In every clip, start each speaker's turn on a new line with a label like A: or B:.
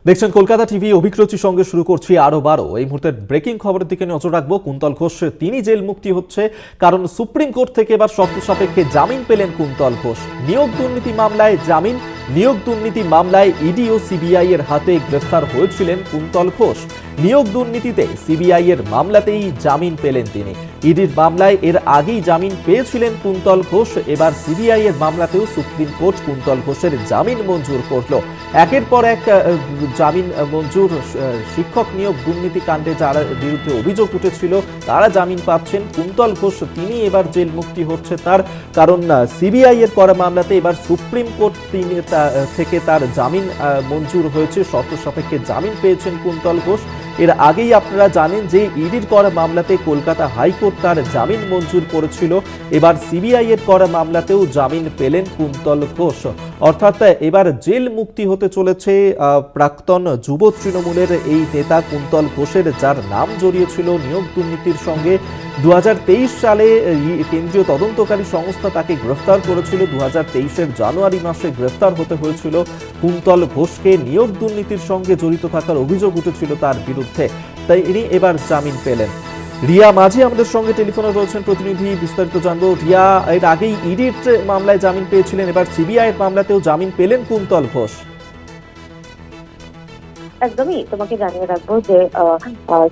A: দেখছেন কলকাতা টিভি। অভিরুচির সঙ্গে শুরু করছি আরো 12। এই মুহূর্তে ব্রেকিং খবরের দিকে নজর রাখবো। কুন্তল ঘোষ তিনি জেল মুক্তি হচ্ছে, কারণ সুপ্রিম কোর্ট থেকে এবার শর্ত সাপেক্ষে জামিন পেলেন কুন্তল ঘোষ। নিয়োগ দুর্নীতি মামলায় জামিন। নিয়োগ দুর্নীতি মামলায় ইডি ও সিবিআই এর হাতে গ্রেফতার হয়েছিলেন কুন্তল ঘোষ। নিয়োগ দুর্নীতিতে সিবিআই এর মামলাতেই জামিন পেলেন তিনি। ইডির মামলায় এর আগেই জামিন পেয়েছিলেন কুন্তল ঘোষ। এবার সিবিআই এর মামলাতেও সুপ্রিম কোর্ট কুন্তল ঘোষের জামিন মঞ্জুর করলো। একের পর এক জামিন মঞ্জুর। শিক্ষক নিয়োগ দুর্নীতি কাণ্ডে যারা বিরুদ্ধে অভিযোগ উঠেছিল তারা জামিন পাচ্ছেন। কুন্তল ঘোষ তিনি এবার জেল মুক্তি হচ্ছে তার, কারণ সিবিআই এর করা মামলাতে এবার সুপ্রিম কোর্ট থেকে তার জামিন মঞ্জুর হয়েছে। শর্ত সাপেক্ষে জামিন পেয়েছেন কুন্তল ঘোষ। এর আগেই আপনারা জানেন যে ইডির করা মামলাতে কলকাতা হাইকোর্ট তার জামিন মঞ্জুর করেছিল। এবার সিবিআই এর করা মামলাতেও জামিন পেলেন কুন্তল ঘোষ। অর্থাৎ এবার জেল মুক্তি হতে চলেছে প্রাক্তন যুব তৃণমূলের এই নেতা কুন্তল ঘোষের, যার নাম জড়িয়েছিল নিয়োগ দুর্নীতির সঙ্গে। 2023 সালে কেন্দ্রীয় তদন্তকারী সংস্থা তাকে গ্রেফতার করেছিল। 2023-এর জানুয়ারি মাসে গ্রেফতার হতে হয়েছিল কুন্তল ঘোষকে। নিয়োগ দুর্নীতির সঙ্গে জড়িত থাকার অভিযোগ উঠেছিল তার বিরুদ্ধে, তাই ইনি এবার জামিন পেলেন। রিয়া মাঝি আমাদের সঙ্গে টেলিফোনে রয়েছেন প্রতিনিধি, বিস্তারিত জানবো। রিয়া, এর আগেই ইডির মামলায় জামিন পেয়েছিলেন, এবার সিবিআই এর মামলাতেও জামিন পেলেন কুন্তল ঘোষ।
B: একদমই তোমাকে জানিয়ে রাখবো যে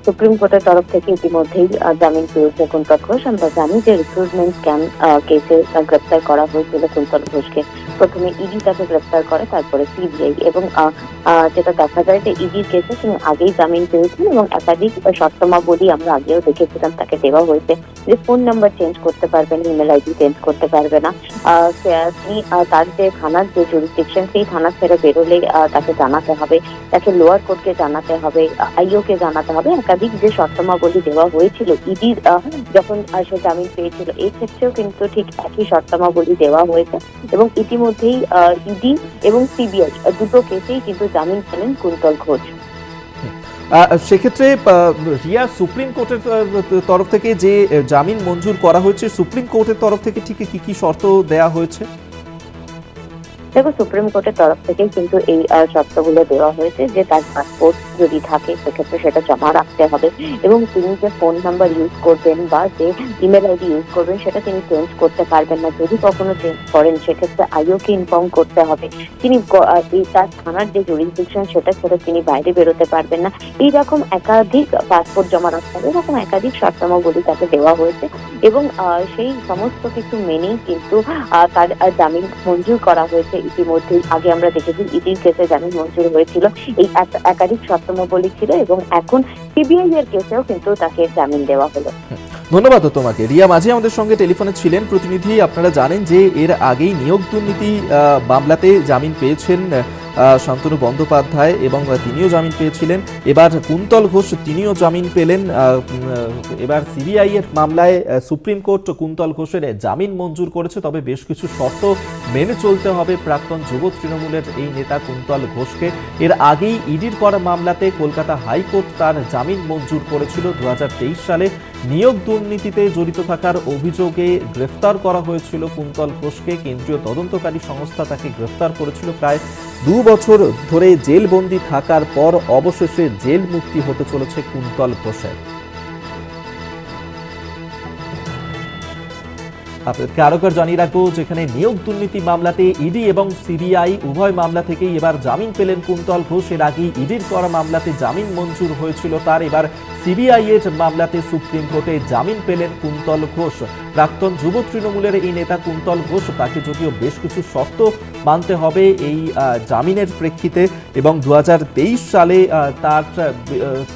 B: সুপ্রিম কোর্টের তরফ থেকে ইতিমধ্যেই জামিন পেয়েছে কুন্তল ঘোষ। আমরা জানি যে রিক্রুটমেন্ট স্ক্যাম কেসে গ্রেপ্তার করা হয়েছিল কুন্তল ঘোষকে। প্রথমে ইডি তাকে গ্রেপ্তার করে, তারপরে সিবিআই। এবং যেটা দেখা যায় যে ইডির কেসে তিনি আগেই জামিন পেয়েছিলেন এবং একাধিক শর্তমাবলী আমরা আগেও দেখেছিলাম তাকে দেওয়া হয়েছে, যে ফোন নাম্বার চেঞ্জ করতে পারবে না, ইমেল আইডি চেঞ্জ করতে পারবে না, তিনি তার যে থানার যে জুরিসডিকশন সেই থানা ছেড়ে বেরোলে তাকে জানাতে হবে, তাকে লোয়ার কোর্টকে জানাতে হবে, আইও কে জানাতে হবে। একাধিক যে শর্তমাবলী দেওয়া হয়েছিল ইডির যখন সে জামিন পেয়েছিল, এই ক্ষেত্রেও কিন্তু ঠিক একই শর্তমাবলী দেওয়া হয়েছে। এবং ইতিমধ্যেই ইডি এবং সিবিআই দুটো কেসেই কিন্তু জামিন পেলেন কুন্তল ঘোষ।
A: সেক্ষেত্রে রিয়া, সুপ্রিম কোর্টের তরফ থেকে যে জামিন মঞ্জুর করা হয়েছে, সুপ্রিম কোর্টের তরফ থেকে ঠিক কি কি শর্ত দেয়া হয়েছে?
B: দেখো, সুপ্রিম কোর্টের তরফ থেকে কিন্তু এই শর্তগুলো দেওয়া হয়েছে যে তার পাসপোর্ট যদি থাকে সেক্ষেত্রে সেটা জমা রাখতে হবে, এবং তিনি যে ফোন নাম্বার ইউজ করবেন বা যে ইমেল আইডি ইউজ করবেন সেটা তিনি চেঞ্জ করতে পারবেন না। যদি কখনো চেঞ্জ করেন সেক্ষেত্রে আইওকে ইনফর্ম করতে হবে। তিনি তার থানার যে জুরিসডিকশন সেটা ছেড়ে তিনি বাইরে বেরোতে পারবেন না। এইরকম একাধিক পাসপোর্ট জমা রাখতে হবে, এরকম একাধিক শর্তাবলী তাকে দেওয়া হয়েছে। এবং সেই সমস্ত কিছু মেনেই কিন্তু তার জামিন মঞ্জুর করা হয়েছে ইতিমধ্যেই। আগে আমরা দেখেছি ইডির কেসে জামিন মঞ্জুর হয়েছিল, এই একাধিক শর্তাবলী ছিল, এবং এখন সিবিআই এর কেসেও কিন্তু তাকে জামিন দেওয়া হলো।
A: ধন্যবাদ তোমাকে। রিয়া মাঝি আমাদের সঙ্গে টেলিফোনে ছিলেন প্রতিনিধি। আপনারা জানেন যে এর আগেই নিয়োগ দুর্নীতি মামলাতে জামিন পেয়েছেন শান্তনু বন্দ্যোপাধ্যায় এবং তিনিও জামিন পেয়েছিলেন। এবার কুন্তল ঘোষ তিনিও জামিন পেলেন। এবার সিবিআই এর মামলায় সুপ্রিম কোর্ট কুন্তল ঘোষের জামিন মঞ্জুর করেছে, তবে বেশ কিছু শর্ত মেনে চলতে হবে প্রাক্তন যুব তৃণমূলের এই নেতা কুন্তল ঘোষকে। এর আগেই ইডির করা মামলাতে কলকাতা হাইকোর্ট তার জামিন মঞ্জুর করেছিল। 2023 সালে নিয়োগ দুর্নীতিতে জড়িত থাকার অভিযোগে গ্রেফতার করা হয়েছিল কুন্তল ঘোষকে। কেন্দ্রীয় তদন্তকারী সংস্থা তাকে গ্রেফতার করেছিল। প্রায় 2 বছর ধরে জেলবন্দি থাকার পর অবশেষে জেল মুক্তি হতে চলেছে কুন্তল ঘোষের। আপনাদেরকে আরো একবার জানিয়ে রাখবো, যেখানে নিয়োগ দুর্নীতি মামলাতে ইডি এবং সিবিআই উভয় মামলা থেকেই এবার জামিন পেলেন কুন্তল ঘোষ। এর আগে ইডির করা মামলাতে জামিন মঞ্জুর হয়েছিল তার, এবার সিবিআই এর মামলাতে সুপ্রিম কোর্টে জামিন পেলেন কুন্তল ঘোষ। প্রাক্তন যুব তৃণমূলের এই নেতা কুন্তল ঘোষ, তাকে যদিও বেশ কিছু শর্ত মানতে হবে এই জামিনের প্রেক্ষিতে, এবং 2023 সালে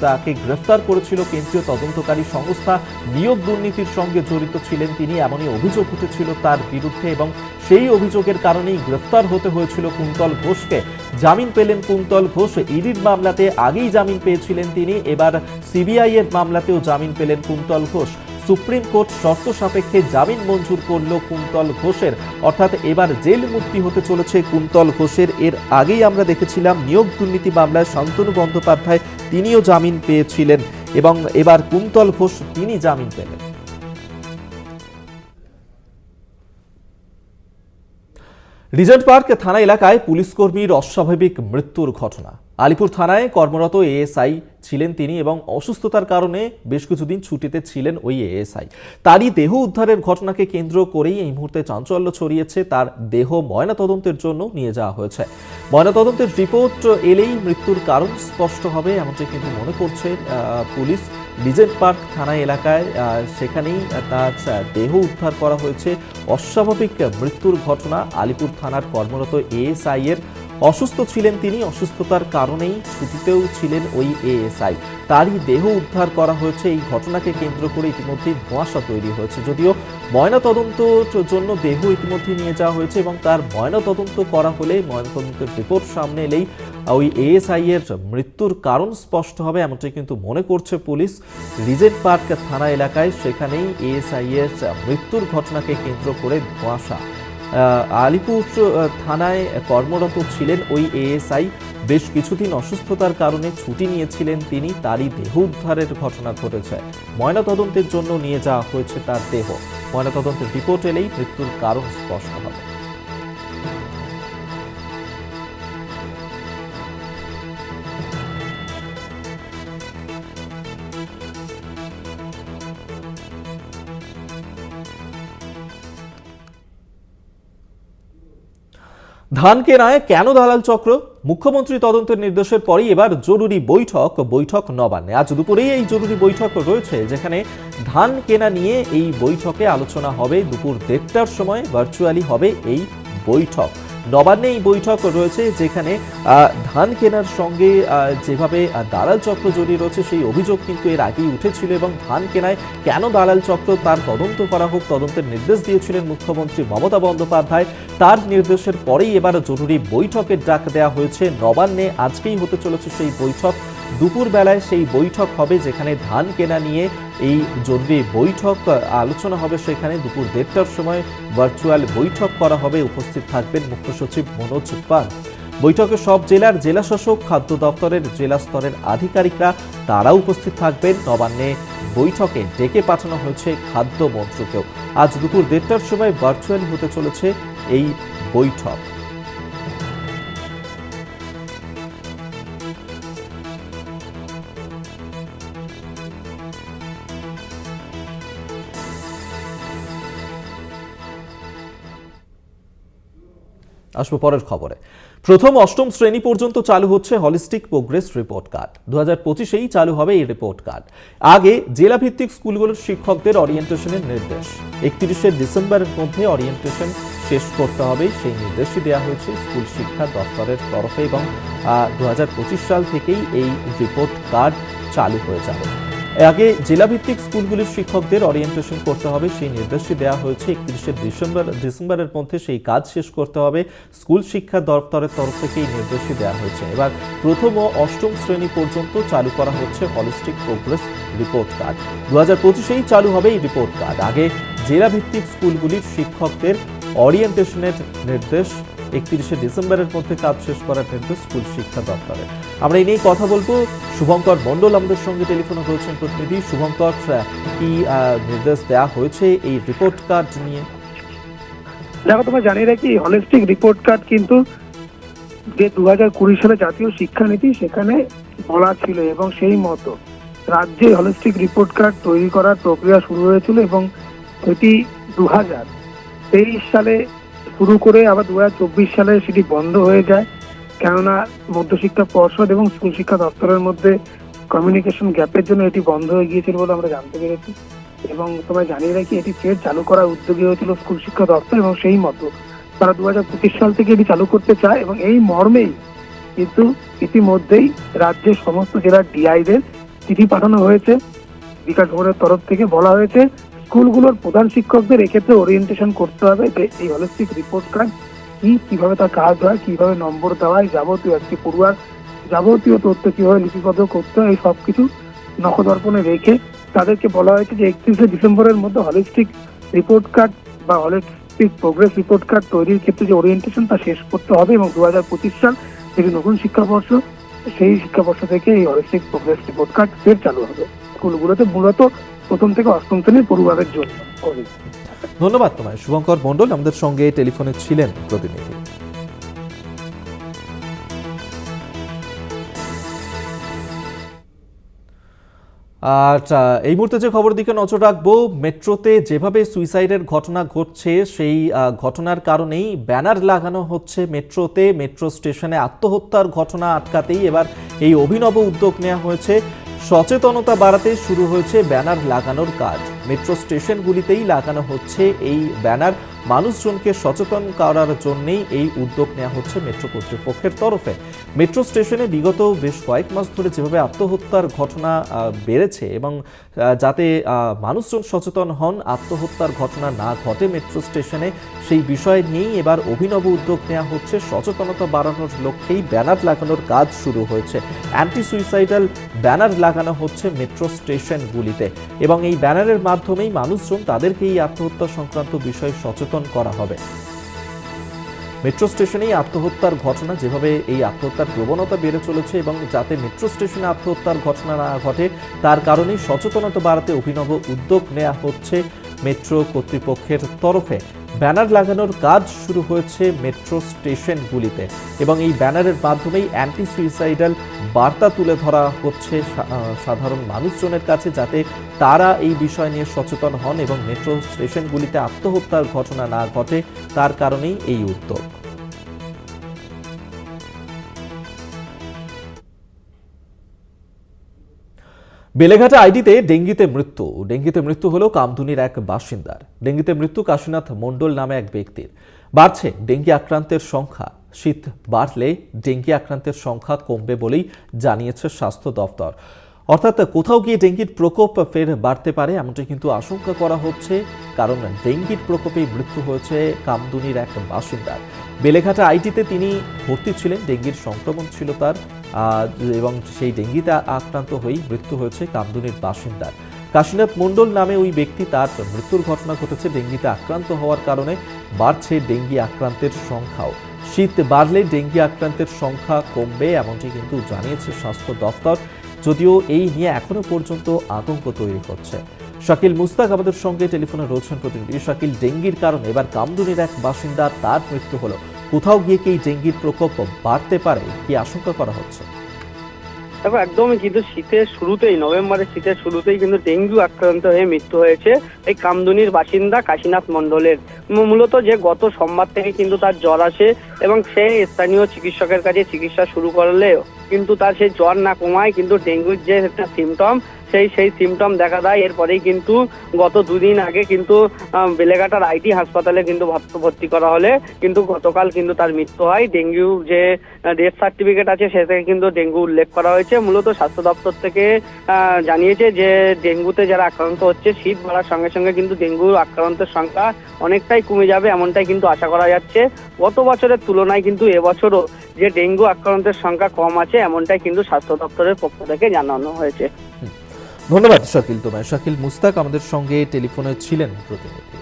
A: তাকে গ্রেফতার করেছিল কেন্দ্রীয় তদন্তকারী সংস্থা। নিয়োগ দুর্নীতির সঙ্গে জড়িত ছিলেন তিনি, এমনই অভিযোগ উঠেছিল তার বিরুদ্ধে, এবং সেই অভিযোগের কারণেই গ্রেফতার হতে হয়েছিল কুন্তল ঘোষকে। জামিন পেলেন কুন্তল ঘোষ। ইডির মামলাতে আগেই জামিন পেয়েছিলেন তিনি, এবার সিবিআই এর মামলাতেও জামিন পেলেন কুন্তল ঘোষ। সুপ্রিম কোর্ট শর্ত সাপেক্ষে জামিন মঞ্জুর করল কুন্তল ঘোষের, অর্থাৎ এবার জেল মুক্তি হতে চলেছে কুন্তল ঘোষের। এর আগেই আমরা দেখেছিলাম নিয়োগ দুর্নীতি মামলায় শান্তনু বন্দ্যোপাধ্যায় তিনিও জামিন পেয়েছিলেন, এবং এবার কুন্তল ঘোষ তিনি জামিন পেলেন। রিজেন্ট পার্ক থানা এলাকায় পুলিশ কর্মীর অস্বাভাবিক মৃত্যুর ঘটনা। আলিপুর থানায় কর্মরত এএসআই ছিলেন তিনি এবং অসুস্থতার কারণে বেশ কিছুদিন ছুটিতে ছিলেন ওই এএসআই। তারই দেহ উদ্ধারের ঘটনাকে কেন্দ্র করেই এই মুহূর্তে চাঞ্চল্য ছড়িয়েছে। তার দেহ ময়নাতদন্তের জন্য নিয়ে যাওয়া হয়েছে। ময়নাতদন্তের রিপোর্ট এলেই মৃত্যুর কারণ স্পষ্ট হবে এমনটাই কিন্তু মনে করছে পুলিশ। লিজেন্ড পার্ক থানা এলাকায় সেখানেই তার দেহ উদ্ধার করা হয়েছে। অস্বাভাবিক মৃত্যুর ঘটনা। আলিপুর থানার কর্মরত এএসআই এর অসুস্থ ছিলেন তিনি, অসুস্থতার কারণেই ছুটিতেও ছিলেন ওই এএসআই। তারই দেহ উদ্ধার করা হয়েছে। এই ঘটনাকে কেন্দ্র করে ইতিমধ্যেই ধোঁয়াশা তৈরি হয়েছে। যদিও ময়নাতদন্তের জন্য দেহ ইতিমধ্যে নিয়ে যাওয়া হয়েছে এবং তার ময়নাতদন্ত করা হলে ময়নাতদন্তের রিপোর্ট সামনে এলেই ওই এএসআই এর মৃত্যুর কারণ স্পষ্ট হবে এমনটাই কিন্তু মনে করছে পুলিশ। রিজেন্ট পার্ক থানা এলাকায় সেখানেই এএসআই এর মৃত্যুর ঘটনাকে কেন্দ্র করে ধোঁয়াশা। আলিপুর থানায় কর্মরত ছিলেন ওই এএসআই। বেশ কিছুদিন অসুস্থতার কারণে ছুটি নিয়েছিলেন তিনি। তারই দেহ উদ্ধারের ঘটনা ঘটেছে। ময়নাতদন্তের জন্য নিয়ে যাওয়া হয়েছে তার দেহ। ময়নাতদন্তের রিপোর্ট এলেই মৃত্যুর কারণ স্পষ্ট হবে। ধান কেনায় কেন দালাল চক্র? মুখ্যমন্ত্রী তদন্তের নির্দেশের পরই এবার জরুরি বৈঠক নবান্নে। আজ দুপুরেই এই জরুরি বৈঠক রয়েছে, যেখানে ধান কেনা নিয়ে এই বৈঠকে আলোচনা হবে। দুপুর 1:30টার সময় ভার্চুয়ালি হবে এই বৈঠক। নবান্নে এই বৈঠক রয়েছে, যেখানে ধান কেনার সঙ্গে যেভাবে দালাল চক্র জড়িয়ে রয়েছে সেই অভিযোগ কিন্তু এর আগেই উঠেছিল এবং ধান কেনায় কেন দালাল চক্র তার তদন্ত করা হোক, তদন্তের নির্দেশ দিয়েছিলেন মুখ্যমন্ত্রী মমতা বন্দ্যোপাধ্যায়। তার নির্দেশের পরেই এবার জরুরি বৈঠকের ডাক দেওয়া হয়েছে নবান্নে। আজকেই হতে চলেছে সেই বৈঠক। দুপুর বেলায় সেই বৈঠক হবে, যেখানে ধান কেনা নিয়ে এই জরুরি বৈঠক আলোচনা হবে। সেখানে দুপুর 1:30টার সময় ভার্চুয়াল বৈঠক করা হবে। উপস্থিত থাকবেন মুখ্য সচিব মনোজ পান। বৈঠকে সব জেলার জেলাশাসক, খাদ্য দপ্তরের জেলা স্তরের আধিকারিকরা তারা উপস্থিত থাকবেন। নবান্নে বৈঠকে ডেকে পাঠানো হয়েছে খাদ্য মন্ত্রকেও। আজ দুপুর 1:30টার সময় ভার্চুয়ালি হতে চলেছে এই বৈঠক। আসবো পরের খবরে। প্রথম অষ্টম শ্রেণী পর্যন্ত চালু হচ্ছে হলিস্টিক প্রোগ্রেস রিপোর্ট কার্ড। 2025-এই চালু হবে এই রিপোর্ট কার্ড। আগে জেলাভিত্তিক স্কুলগুলোর শিক্ষকদের অরিয়েন্টেশনের নির্দেশ। 31শে ডিসেম্বরের মধ্যে অরিয়েন্টেশন শেষ করতে হবে, সেই নির্দেশই দেওয়া হয়েছে স্কুল শিক্ষা দপ্তরের তরফে এবং 2025 সাল থেকেই এই রিপোর্ট কার্ড চালু হয়ে যাবে। আগে জেলাভিত্তিক স্কুলগুলির শিক্ষকদের অরিয়েন্টেশন করতে হবে, সেই নির্দেশই দেওয়া হয়েছে। 31শে ডিসেম্বরের মধ্যে সেই কাজ শেষ করতে হবে। স্কুল শিক্ষা দপ্তরের তরফ থেকে এই নির্দেশই দেওয়া হয়েছে। এবার প্রথম ও অষ্টম শ্রেণী পর্যন্ত চালু করা হচ্ছে হলিস্টিক প্রোগ্রেস রিপোর্ট কার্ড। 2025-এই চালু হবে এই রিপোর্ট কার্ড। আগে জেলাভিত্তিক স্কুলগুলির শিক্ষকদের অরিয়েন্টেশনের নির্দেশ, 31শে ডিসেম্বরের মধ্যে কাজ শেষ করার নির্দেশ স্কুল শিক্ষা দপ্তরের। আমরা এই নিয়ে কথা বলবো। শুভঙ্কর মণ্ডল আমাদের সঙ্গে টেলিফোনে রয়েছেন প্রতিনিধি। শুভঙ্কর, কি নির্দেশ দেওয়া হয়েছে এই রিপোর্ট কার্ড নিয়ে?
C: দেখো, তোমার জানিয়ে রাখি, হলিস্টিক রিপোর্ট কার্ড কিন্তু যে 2020 সালে জাতীয় শিক্ষানীতি সেখানে বলা ছিল এবং সেই মতো রাজ্যে হলিস্টিক রিপোর্ট কার্ড তৈরি করার প্রক্রিয়া শুরু হয়েছিল এবং এটি 2023 সালে শুরু করে আবার 2024 সালে সেটি বন্ধ হয়ে যায়। কেননা মধ্যশিক্ষা পর্ষদ এবং স্কুল শিক্ষা দপ্তরের মধ্যে কমিউনিকেশন গ্যাপের জন্য এটি বন্ধ হয়ে গিয়েছিল বলে আমরা জানতে পেরেছি। এবং তোমায় জানিয়ে রাখি, এটি ফের চালু করার উদ্যোগী হয়েছিল স্কুল শিক্ষা দপ্তর এবং সেই মতো তারা 2025 সাল থেকে এটি চালু করতে চায় এবং এই মর্মেই কিন্তু ইতিমধ্যেই রাজ্যের সমস্ত জেলার ডিআইদের চিঠি পাঠানো হয়েছে। বিকাশ ভবনের তরফ থেকে বলা হয়েছে স্কুলগুলোর প্রধান শিক্ষকদের এক্ষেত্রে ওরিয়েন্টেশন করতে হবে যে এই হলিস্টিক রিপোর্ট কার্ড কিভাবে তার কাজ হয়, কিভাবে নম্বর দেওয়া হয়, যাবতীয় একটি পড়ুয়ার যাবতীয় তথ্য কিভাবে লিপিবদ্ধ করতে হয়, এই সবকিছু নখদর্পণে রেখে তাদেরকে বলা হয়েছে যে 31শে ডিসেম্বরের মধ্যে হলিস্টিক রিপোর্ট কার্ড বা হলিস্টিক প্রোগ্রেস রিপোর্ট কার্ড তৈরির ক্ষেত্রে যে ওরিয়েন্টেশন তা শেষ করতে হবে এবং 2025 সাল থেকে নতুন শিক্ষাবর্ষ, সেই শিক্ষাবর্ষ থেকে এই হলিস্টিক প্রোগ্রেস রিপোর্ট কার্ড ফের চালু হবে স্কুলগুলোতে, মূলত প্রথম থেকে অষ্টম শ্রেণীর পড়ুয়াদের জন্য।
A: ধন্যবাদ তোমায় শুভঙ্কর মণ্ডল, আমাদের সঙ্গে টেলিফোনে ছিলেন প্রতিনিধি। আর এই মুহূর্তে যে খবর দিকে নজর রাখবো, মেট্রোতে যেভাবে সুইসাইডের ঘটনা ঘটছে সেই ঘটনার কারণেই ব্যানার লাগানো হচ্ছে মেট্রোতে। মেট্রো স্টেশনে আত্মহত্যার ঘটনা আটকাতেই এবার এই অভিনব উদ্যোগ নেওয়া হয়েছে। সচেতনতা বাড়াতে শুরু হয়েছে ব্যানার লাগানোর কাজ। মেট্রো স্টেশনগুলিতেই লাগানো হচ্ছে এই ব্যানার। মানুষজনকে সচেতন করার জন্যই এই উদ্যোগ নেওয়া হচ্ছে মেট্রো কর্তৃপক্ষের তরফে। মেট্রো স্টেশনে বিগত বেশ কয়েক মাস ধরে যেভাবে আত্মহত্যার ঘটনা বেড়েছে এবং যাতে মানুষজন সচেতন হন, আত্মহত্যার ঘটনা না ঘটে মেট্রো স্টেশনে, সেই বিষয় নিয়েই এবার অভিনব উদ্যোগ নেওয়া হচ্ছে। সচেতনতা বাড়ানোর লক্ষ্যেই ব্যানার লাগানোর কাজ শুরু হয়েছে। অ্যান্টি সুইসাইডাল ব্যানার লাগানো হচ্ছে মেট্রো স্টেশনগুলিতে এবং এই ব্যানারের মাধ্যমেই মানুষজন তাদেরকে এই আত্মহত্যা সংক্রান্ত বিষয়ে সচেতন করা হবে। মেট্রো স্টেশনেই আত্মহত্যার ঘটনা, যেভাবে এই আত্মহত্যার প্রবণতা বেড়ে চলেছে এবং যাতে মেট্রো স্টেশনে আত্মহত্যার ঘটনা না ঘটে তার কারণেই সচেতনতা বাড়াতে অভিনব উদ্যোগ নেওয়া হচ্ছে মেট্রো কর্তৃপক্ষের তরফে। ব্যানার লাগানোর কাজ শুরু হয়েছে মেট্রো স্টেশনগুলিতে এবং এই ব্যানারের মাধ্যমেই অ্যান্টি সুইসাইডাল বার্তা তুলে ধরা হচ্ছে সাধারণ মানুষজনের কাছে, যাতে তারা এই বিষয় নিয়ে সচেতন হন এবং মেট্রো স্টেশনগুলিতে আত্মহত্যার ঘটনা না ঘটে, তার কারণেই এই উদ্যোগ। বেলেঘাটা আইডিতে ডেঙ্গিতে মৃত্যু হলো কামদুনির এক বাসিন্দার। ডেঙ্গিতে মৃত্যু কাশীনাথ মণ্ডল নামে এক ব্যক্তির। বাড়ছে ডেঙ্গি আক্রান্তের সংখ্যা। শীত বাড়লে ডেঙ্গি আক্রান্তের সংখ্যা কমবে বলেই জানিয়েছে স্বাস্থ্য দপ্তর। অর্থাৎ কোথাও গিয়ে ডেঙ্গির প্রকোপ ফের বাড়তে পারে এমনটি কিন্তু আশঙ্কা করা হচ্ছে, কারণ ডেঙ্গির প্রকোপেই মৃত্যু হয়েছে কামদুনির এক বাসিন্দার। বেলেঘাটা আইটিতে তিনি ভর্তি ছিলেন, ডেঙ্গির সংক্রমণ ছিল তার এবং সেই ডেঙ্গিতে আক্রান্ত হয়েই মৃত্যু হয়েছে কামদুনির বাসিন্দার। কাশীনাথ মণ্ডল নামে ওই ব্যক্তি, তার মৃত্যুর ঘটনা ঘটেছে ডেঙ্গিতে আক্রান্ত হওয়ার কারণে। বাড়ছে ডেঙ্গি আক্রান্তের সংখ্যাও। শীত বাড়লে ডেঙ্গি আক্রান্তের সংখ্যা কমবে এমনটি কিন্তু জানিয়েছে স্বাস্থ্য দপ্তর, যদিও এই নিয়ে এখনো পর্যন্ত আতঙ্ক তৈরি করছে। শাকিল মুস্তাক আমাদের সঙ্গে টেলিফোনে রয়েছেন প্রতিনিধি। শাকিল, ডেঙ্গির কারণে এবার কামদুনির এক বাসিন্দা, তার মৃত্যু হলো, কোথাও গিয়ে কি ডেঙ্গির প্রকোপ বাড়তে পারে, কি আশঙ্কা করা হচ্ছে?
D: দেখো, একদমই কিন্তু শীতের শুরুতেই, নভেম্বরের শীতের শুরুতেই কিন্তু ডেঙ্গু আক্রান্ত হয়ে মৃত্যু হয়েছে এই কামদুনির বাসিন্দা কাশীনাথ মণ্ডলের। মূলত যে গত সোমবার থেকে কিন্তু তার জ্বর আসে এবং সে স্থানীয় চিকিৎসকের কাছে চিকিৎসা শুরু করলেও কিন্তু তার সেই জ্বর না কমায় কিন্তু ডেঙ্গুর যে একটা সিমটম সেই সিমটম দেখা দেয়। এরপরেই কিন্তু গত দুদিন আগে কিন্তু বেলেঘাটার আইটি হাসপাতালে কিন্তু ভর্তি করা হলে কিন্তু গতকাল কিন্তু তার মৃত্যু হয়। ডেঙ্গু যে ডেথ সার্টিফিকেট আছে সেটাতে কিন্তু ডেঙ্গু উল্লেখ করা হয়েছে। মূলত স্বাস্থ্য দপ্তর থেকে জানিয়েছে যে ডেঙ্গুতে যারা আক্রান্ত হচ্ছে, শীত বাড়ার সঙ্গে সঙ্গে কিন্তু ডেঙ্গু আক্রান্তের সংখ্যা অনেকটাই কমে যাবে এমনটাই কিন্তু আশা করা যাচ্ছে। গত বছরের তুলনায় কিন্তু এবছরও যে ডেঙ্গু আক্রান্তের সংখ্যা কম আছে এমনটাই কিন্তু স্বাস্থ্য দপ্তরের পক্ষ থেকে জানানো হয়েছে।
A: ধন্যবাদ শাকিল তোমায়। শাকিল মুস্তাক আমাদের সঙ্গে টেলিফোনে ছিলেন প্রতিনিধি।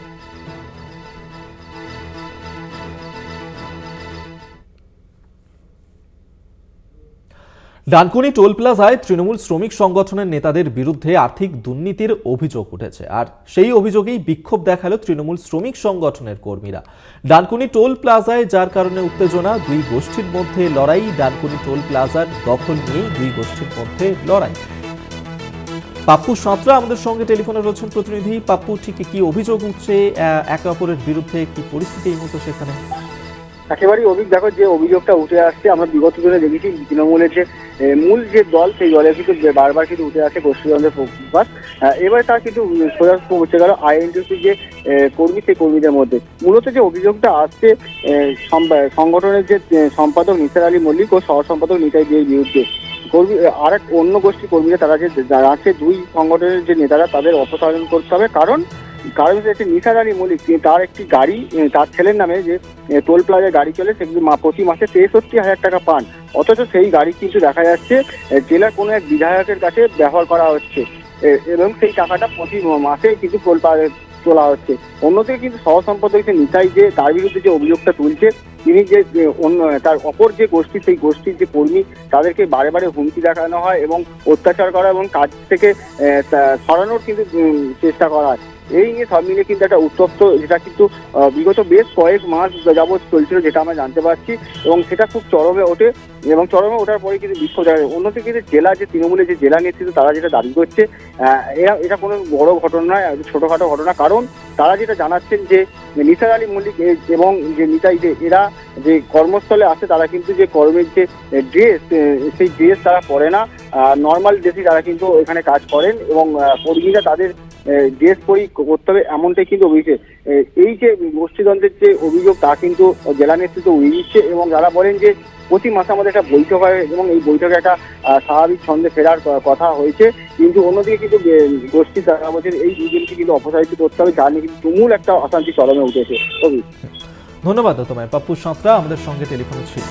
A: ডানকুনি টোল প্লাজায় তৃণমূল শ্রমিক সংগঠনের নেতাদের বিরুদ্ধে আর্থিক দুর্নীতির অভিযোগ উঠেছে, আর সেই অভিযোগেই বিক্ষোভ দেখালো তৃণমূল শ্রমিক সংগঠনের কর্মীরা। ডানকুনি টোল প্লাজায় যার কারণে উত্তেজনা, দুই গোষ্ঠীর মধ্যে লড়াই। ডানকুনি টোল প্লাজার দখল নিয়েই দুই গোষ্ঠীর মধ্যে লড়াই। পাপ্পু সাঁতরা আমাদের সঙ্গে টেলিফোনে রয়েছেন প্রতিনিধি। পাপ্পু, ঠিক কি অভিযোগ উঠছে একে অপরের বিরুদ্ধে, কি পরিস্থিতি এই মুহূর্তে সেখানে?
E: একেবারেই দেখো, যে অভিযোগটা উঠে আসছে, আমরা বিগত দিনে দেখেছি তৃণমূলের যে মূল যে দল, সেই দলে কিন্তু বারবার কিন্তু উঠে আসে গোষ্ঠীদ্বন্দ্বের প্রভাব। এবার তার কিন্তু সোজা পৌঁছে গেল আইএনটিসি যে কর্মী, সেই কর্মীদের মধ্যে। মূলত যে অভিযোগটা আসছে সংগঠনের যে সম্পাদক নিসার আলী মল্লিক ও সহ সম্পাদক নিতাই দেয়ের বিরুদ্ধে। কর্মী আর এক অন্য গোষ্ঠী কর্মীরা, তারা যে আছে দুই সংগঠনের যে নেতারা, তাদের অপসারণ করতে হবে। কারণ হচ্ছে নিসার আলী মল্লিক, তার একটি গাড়ি, তার ছেলের নামে যে টোল প্লাজায় গাড়ি চলে, সেগুলি প্রতি মাসে 63,000 টাকা পান, অথচ সেই গাড়ি কিন্তু দেখা যাচ্ছে জেলার কোনো এক বিধায়কের কাছে ব্যবহার করা হচ্ছে এবং সেই টাকাটা প্রতি মাসে কিন্তু টোল প্লাজায় তোলা হচ্ছে। অন্যদিকে কিন্তু সহ সম্পাদক যে নিতাই, যে তার বিরুদ্ধে যে অভিযোগটা তুলছে, তিনি যে অন্য তার অপর যে গোষ্ঠী, সেই গোষ্ঠীর যে কর্মী, তাদেরকে বারে বারে হুমকি দেখানো হয় এবং অত্যাচার করা এবং কাজ থেকে সরানোর কিন্তু চেষ্টা করা হয়। এই নিয়ে সব মিলে কিন্তু একটা উত্তপ্ত, যেটা কিন্তু বিগত বেশ কয়েক মাস যাবৎ চলছিল, যেটা আমরা জানতে পারছি, এবং সেটা খুব চরমে ওঠে, এবং চরমে ওঠার পরে কিন্তু বিক্ষোভ দেখা যায়। অন্যদিকে কিন্তু জেলা যে তৃণমূলের যে জেলা নেতৃত্ব তারা যেটা দাবি করছে, এটা কোনো বড় ঘটনা নয়, ছোটখাটো ঘটনা। কারণ তারা যেটা জানাচ্ছেন যে নিসার আলী মল্লিক এবং যে নিতাই যে এরা যে কর্মস্থলে আসে, তারা কিন্তু যে কর্মের যে ড্রেস, সেই ড্রেস তারা পরে না, নর্মাল ড্রেসই তারা কিন্তু এখানে কাজ করেন, এবং কর্মীরা তাদের ড্রেস পরেই করতে হবে, এমনটাই কিন্তু অভিযোগ। এই যে গোষ্ঠীদ্বন্দ্বের যে অভিযোগ তা কিন্তু জেলা নেতৃত্ব উড়িয়ে দিচ্ছে, এবং যারা বলেন যে প্রতি মাসে আমাদের একটা বৈঠক হয় এবং এই বৈঠকে একটা স্বাভাবিক ছন্দে ফেরার কথা হয়েছে, কিন্তু অন্যদিকে কিন্তু গোষ্ঠী তারা বলছেন এই দুজনকে কিন্তু অপসারিত করতে হবে, যা নিয়ে কিন্তু তুমুল একটা অশান্তি চরমে উঠেছে।
A: ধন্যবাদ তোমায় পাপ্পু সাঁতরা আমাদের সঙ্গে টেলিফোনে ছিল।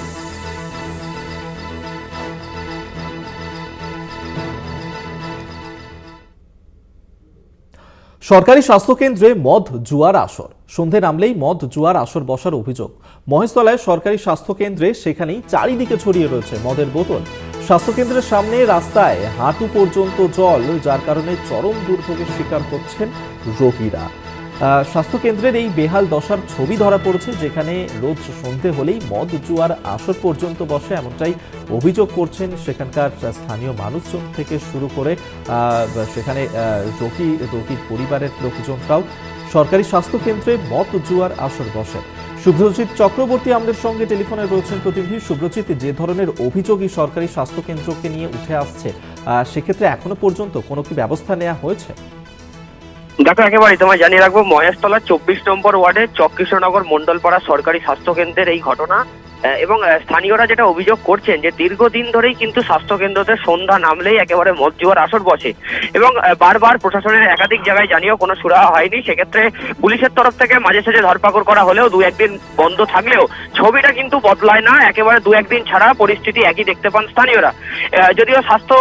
A: সরকারি স্বাস্থ্যকেন্দ্রে মদ জুয়ার আসর, সন্ধে নামলেই মদ জুয়ার আসর বসার অভিযোগ। মহেশতলায় সরকারি স্বাস্থ্যকেন্দ্রে সেখানেই চারিদিকে ছড়িয়ে রয়েছে মদের বোতল। স্বাস্থ্যকেন্দ্রের সামনে রাস্তায় হাঁটু পর্যন্ত জল, যার কারণে চরম দুর্ভোগের শিকার হচ্ছেন রোগীরা। স্বাস্থ্যকেন্দ্রের এই বেহাল দশার ছবি ধরা পড়েছে, যেখানে রোজ সন্ধে হলেই মদ জুয়ার আসর পর্যন্ত বসে, এমনটাই অভিযোগ করছেন সেখানকার স্থানীয় মানুষজন থেকে শুরু করে সেখানে রোগীর পরিবারের লোকজনরাও। সরকারি স্বাস্থ্যকেন্দ্রে মদ জুয়ার আসর বসে। শুভ্রজিৎ চক্রবর্তী আমাদের সঙ্গে টেলিফোনে রয়েছেন প্রতিনিধি। শুভ্রজিৎ, যে ধরনের অভিযোগই সরকারি স্বাস্থ্যকেন্দ্রকে নিয়ে উঠে আসছে, সেক্ষেত্রে এখনো পর্যন্ত কোনো কি ব্যবস্থা নেওয়া হয়েছে?
F: দেখো, একেবারেই তোমায় জানিয়ে রাখবো, মহেশতলা 24 নম্বর ওয়ার্ডে চক্রেশ্বরনগর মন্ডলপাড়া সরকারি স্বাস্থ্যকেন্দ্রের এই ঘটনা, এবং স্থানীয়রা যেটা অভিযোগ করছেন যে দীর্ঘদিন ধরেই কিন্তু স্বাস্থ্যকেন্দ্রতে সন্ধ্যা নামলেই একেবারে মদ জুয়ার আসর বসে, এবং বারবার প্রশাসনের একাধিক জায়গায় জানিয়েও কোনো সুরাহা হয়নি। সেক্ষেত্রে পুলিশের তরফ থেকে মাঝে সাঝে ধরপাকড় করা হলেও দু একদিন বন্ধ থাকলেও ছবিটা কিন্তু বদলায় না। একেবারে দু একদিন ছাড়া পরিস্থিতি একই দেখতে পান স্থানীয়রা। যদিও স্বাস্থ্য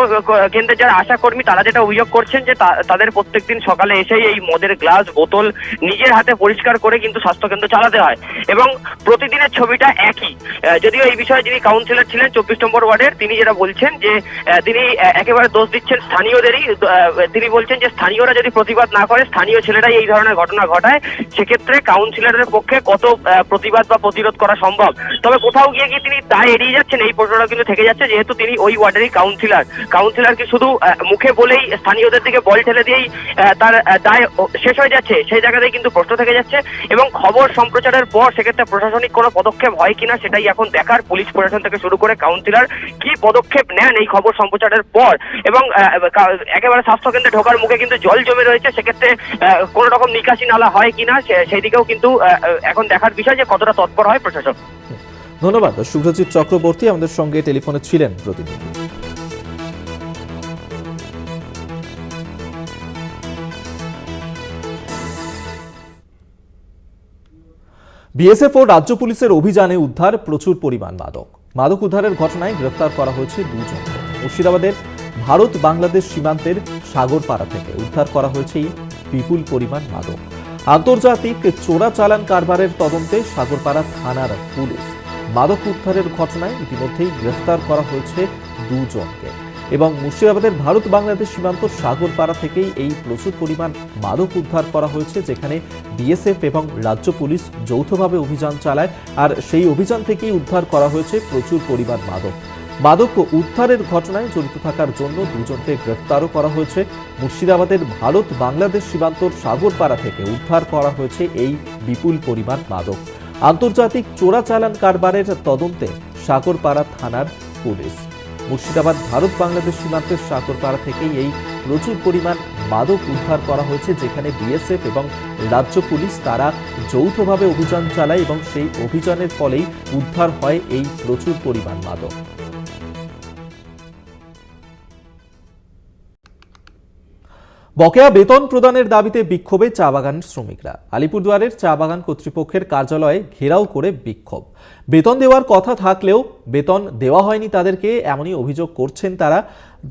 F: কেন্দ্রের যারা আশাকর্মী তারা যেটা অভিযোগ করছেন যে তাদের প্রত্যেকদিন সকালে এসেই এই মদের গ্লাস বোতল নিজের হাতে পরিষ্কার করে কিন্তু স্বাস্থ্যকেন্দ্র চালাতে হয়, এবং প্রতিদিনের ছবিটা একই। যদিও এই বিষয়ে যিনি কাউন্সিলর ছিলেন 24 নম্বর ওয়ার্ডের, তিনি যেটা বলছেন যে তিনি একেবারে দোষ দিচ্ছেন স্থানীয়দেরই। তিনি বলছেন যে স্থানীয়রা যদি প্রতিবাদ না করে, স্থানীয় ছেলেরাই এই ধরনের ঘটনা ঘটায়, সেক্ষেত্রে কাউন্সিলরের পক্ষে কত প্রতিবাদ বা প্রতিরোধ করা সম্ভব। তবে কোথাও গিয়ে কি তিনি দায় এড়িয়ে যাচ্ছেন, এই প্রশ্নটা কিন্তু থেকে যাচ্ছে, যেহেতু তিনি ওই ওয়ার্ডেরই কাউন্সিলর কি শুধু মুখে বলেই স্থানীয়দের দিকে বল ঠেলে দিয়েই তার দায় শেষ হয়ে যাচ্ছে, সেই জায়গাতেই কিন্তু প্রশ্ন থেকে যাচ্ছে। এবং খবর সম্প্রচারের পর সেক্ষেত্রে প্রশাসনিক কোনো পদক্ষেপ হয় কিনা সেটাই এখন দেখার। পুলিশ প্রশাসন থেকে শুরু করে কাউন্সিলর কি পদক্ষেপ নেন এই খবর সম্প্রচারের পর। এবং একেবারে স্বাস্থ্যকেন্দ্রে ঢোকার মুখে কিন্তু জল জমে রয়েছে, সেক্ষেত্রে কোনো রকম নিকাশি নালা হয় কিনা সেই দিকেও কিন্তু এখন দেখার বিষয় যে কতটা তৎপর হয় প্রশাসন।
A: ধন্যবাদ শুভ্রজিৎ চক্রবর্তী আমাদের সঙ্গে টেলিফোনে ছিলেন প্রতিনিধি। বিএসএফ ও রাজ্য পুলিশের অভিযানে উদ্ধার প্রচুর পরিমাণ মাদক উদ্ধারের ঘটনায় গ্রেফতার করা হয়েছে দুজনকে। মুর্শিদাবাদের ভারত বাংলাদেশ সীমান্তের সাগরপাড়া থেকে উদ্ধার করা হয়েছে এই বিপুল পরিমাণ মাদক। আন্তর্জাতিক চোরাচালান কারবারের তদন্তে সাগরপাড়া থানার পুলিশ মাদক উদ্ধারের ঘটনায় ইতিমধ্যেই গ্রেফতার করা হয়েছে দুজনকে, এবং মুর্শিদাবাদের ভারত বাংলাদেশ সীমান্ত সাগরপাড়া থেকেই এই প্রচুর পরিমাণ মাদক উদ্ধার করা হয়েছে, যেখানে বিএসএফ এবং রাজ্য পুলিশ যৌথভাবে অভিযান চালায়, আর সেই অভিযান থেকেই উদ্ধার করা হয়েছে প্রচুর পরিমাণ মাদক উদ্ধারের ঘটনায় জড়িত থাকার জন্য দুজনকে গ্রেফতারও করা হয়েছে। মুর্শিদাবাদের ভারত বাংলাদেশ সীমান্তর সাগরপাড়া থেকে উদ্ধার করা হয়েছে এই বিপুল পরিমাণ মাদক। আন্তর্জাতিক চোরাচালান কারবারের তদন্তে সাগরপাড়া থানার পুলিশ। মুর্শিদাবাদ ভারত বাংলাদেশ সীমান্তের সাগরপাড়া থেকেই এই প্রচুর পরিমাণ মাদক উদ্ধার করা হয়েছে, যেখানে বিএসএফ এবং রাজ্য পুলিশ তারা যৌথভাবে অভিযান চালায়, এবং সেই অভিযানের ফলেই উদ্ধার হয় এই প্রচুর পরিমাণ মাদক। বকেয়া বেতন প্রদানের দাবিতে বিক্ষোভে চা বাগানের শ্রমিকরা। আলিপুরদুয়ারের চা বাগান কর্তৃপক্ষের কার্যালয়ে ঘেরাও করে বিক্ষোভ। বেতন দেওয়ার কথা থাকলেও বেতন দেওয়া হয়নি তাদেরকে, এমনই অভিযোগ করছেন তারা।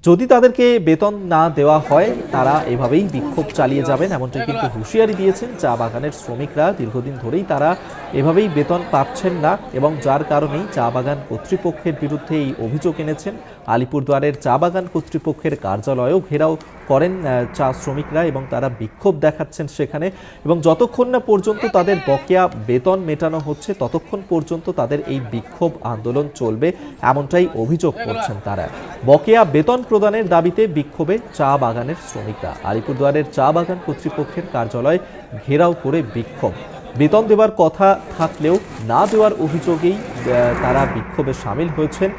A: যদি তাদেরকে বেতন না দেওয়া হয় তারা এভাবেই বিক্ষোভ চালিয়ে যাবেন, এমনটাই কিন্তু হুঁশিয়ারি দিয়েছেন চা বাগানের শ্রমিকরা। দীর্ঘদিন ধরেই তারা এভাবেই বেতন পাচ্ছেন না এবং যার কারণেই চা বাগান কর্তৃপক্ষের বিরুদ্ধে এই অভিযোগ এনেছেন। আলিপুরদুয়ারের চা বাগান কর্তৃপক্ষের কার্যালয়েও ঘেরাও করেন চা শ্রমিকরা এবং তারা বিক্ষোভ দেখাচ্ছেন সেখানে। এবং যতক্ষণ না পর্যন্ত তাদের বকেয়া বেতন মেটানো হচ্ছে ততক্ষণ পর্যন্ত তাদের এই বিক্ষোভ আন্দোলন চলবে, এমনটাই অভিযোগ করছেন তারা। বকেয়া বেতন প্রদানের দাবিতে বিক্ষোভে চা বাগানের শ্রমিকরা। আলিপুরদুয়ারের চা বাগান কর্তৃপক্ষের কার্যালয় ঘেরাও করে বিক্ষোভ। বেতন দেওয়ার কথা থাকলেও না দেওয়ার অভিযোগেই তারা বিক্ষোভে সামিল হয়েছেন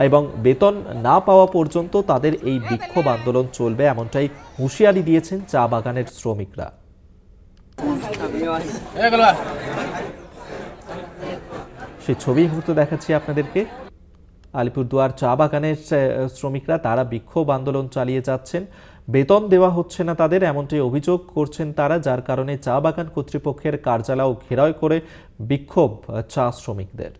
A: এবং বেতন না পাওয়া পর্যন্ত তাদের এই বিক্ষোভ আন্দোলন চলবে, এমনটাই হুঁশিয়ারি দিয়েছেন চা বাগানের শ্রমিকরা। সেই ছবি মুহূর্তে দেখাচ্ছি আপনাদেরকে। আলিপুরদুয়ার চা বাগানের শ্রমিকরা তারা বিক্ষোভ আন্দোলন চালিয়ে যাচ্ছেন। বেতন দেওয়া হচ্ছে না তাদের, এমনটি অভিযোগ করছেন তারা, যার কারণে চা বাগান কর্তৃপক্ষের কার্যালয় ঘেরাও করে বিক্ষোভ চা শ্রমিকদের।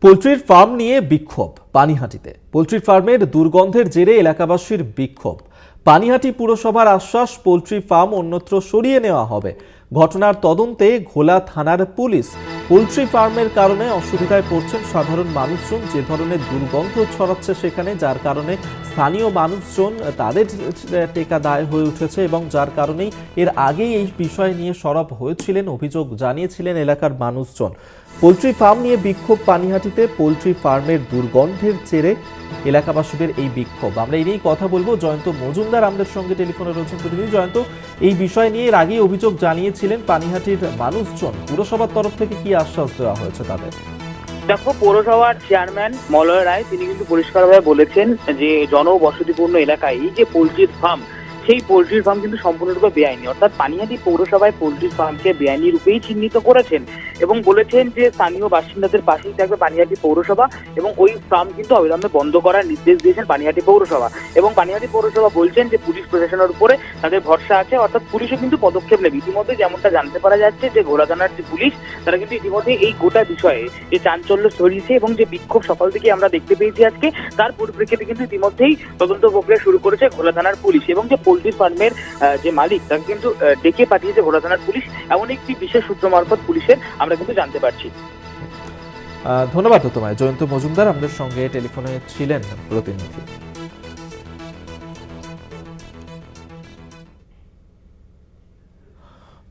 A: পোলট্রির ফার্ম নিয়ে বিক্ষোভ পানিহাটিতে। পোলট্রি ফার্মের দুর্গন্ধের জেরে এলাকাবাসীর বিক্ষোভ। পানিহাটি পুরসভার আশ্বাস, পোলট্রি ফার্ম অন্যত্র সরিয়ে নেওয়া হবে। ঘটনার তদন্তে ঘোলা থানার পুলিশ। পোলট্রি ফার্মের কারণে অসুবিধায় পড়ছেন সাধারণ মানুষজন, যে ধরনের দুর্গন্ধ ছড়াচ্ছে সেখানে, যার কারণে স্থানীয় মানুষজন তাদের টেকা দায় হয়ে উঠেছে এবং যার কারণেই এর আগেই এই বিষয় নিয়ে সরব হয়েছিলেন, অভিযোগ জানিয়েছিলেন এলাকার মানুষজন। পোলট্রি ফার্ম নিয়ে বিক্ষোভ পানিহাটিতে। পোলট্রি ফার্মের দুর্গন্ধের জেরে এলাকাবাসীদের এই বিক্ষোভ। আমরা এই নিয়েই কথা বলবো। জয়ন্ত মজুমদার আমাদের সঙ্গে টেলিফোনে রয়েছেন প্রতিনিধি। জয়ন্ত, এই বিষয় নিয়ে এর আগেই অভিযোগ জানিয়েছিলেন পানিহাটির মানুষজন, পুরসভার তরফ থেকে কি আশ্বাস দেওয়া হয়েছে তাদের?
G: দেখো, পৌরসভার চেয়ারম্যান মলয় রায় তিনি কিন্তু পরিষ্কারভাবে বলেছেন যে জনবসতিপূর্ণ এলাকায় এই যে পোলট্রির ফার্ম, সেই পোলট্রির ফার্ম কিন্তু সম্পূর্ণরূপে বেআইনি। অর্থাৎ পানিহাটি পৌরসভায় পোলট্রির ফার্মকে বেআইনি রূপেই চিহ্নিত করেছেন এবং বলেছেন যে স্থানীয় বাসিন্দাদের পাশেই থাকবে পানিহাটি পৌরসভা এবং ওই ফার্ম কিন্তু অবিলম্বে বন্ধ করার নির্দেশ দিয়েছেন পানিহাটি পৌরসভা। এবং পানিহাটি পৌরসভা বলছেন যে পুলিশ প্রশাসনের উপরে তাদের ভরসা আছে, অর্থাৎ পুলিশও কিন্তু পদক্ষেপ নেবে। ইতিমধ্যে যেমনটা জানতে পারা যাচ্ছে যে ঘোলা থানার যে পুলিশ, তারা কিন্তু ইতিমধ্যে এই গোটা বিষয়ে যে চাঞ্চল্য ছড়িয়েছে এবং যে বিক্ষোভ সকাল থেকে আমরা দেখতে পেয়েছি আজকে, তার পরিপ্রেক্ষিতে কিন্তু ইতিমধ্যেই তদন্ত প্রক্রিয়া শুরু করেছে ঘোলা থানার পুলিশ। এবং যে পোলট্রি ফার্মের যে মালিক তাকে কিন্তু ডেকে পাঠিয়েছে ঘোলা থানার পুলিশ, এমন একটি বিশেষ সূত্র মারফত পুলিশের আমরা কিন্তু জানতে পারছি।
A: ধন্যবাদ তোমায় জয়ন্ত মজুমদার, আমাদের সঙ্গে টেলিফোনে ছিলেন প্রতিনিধি।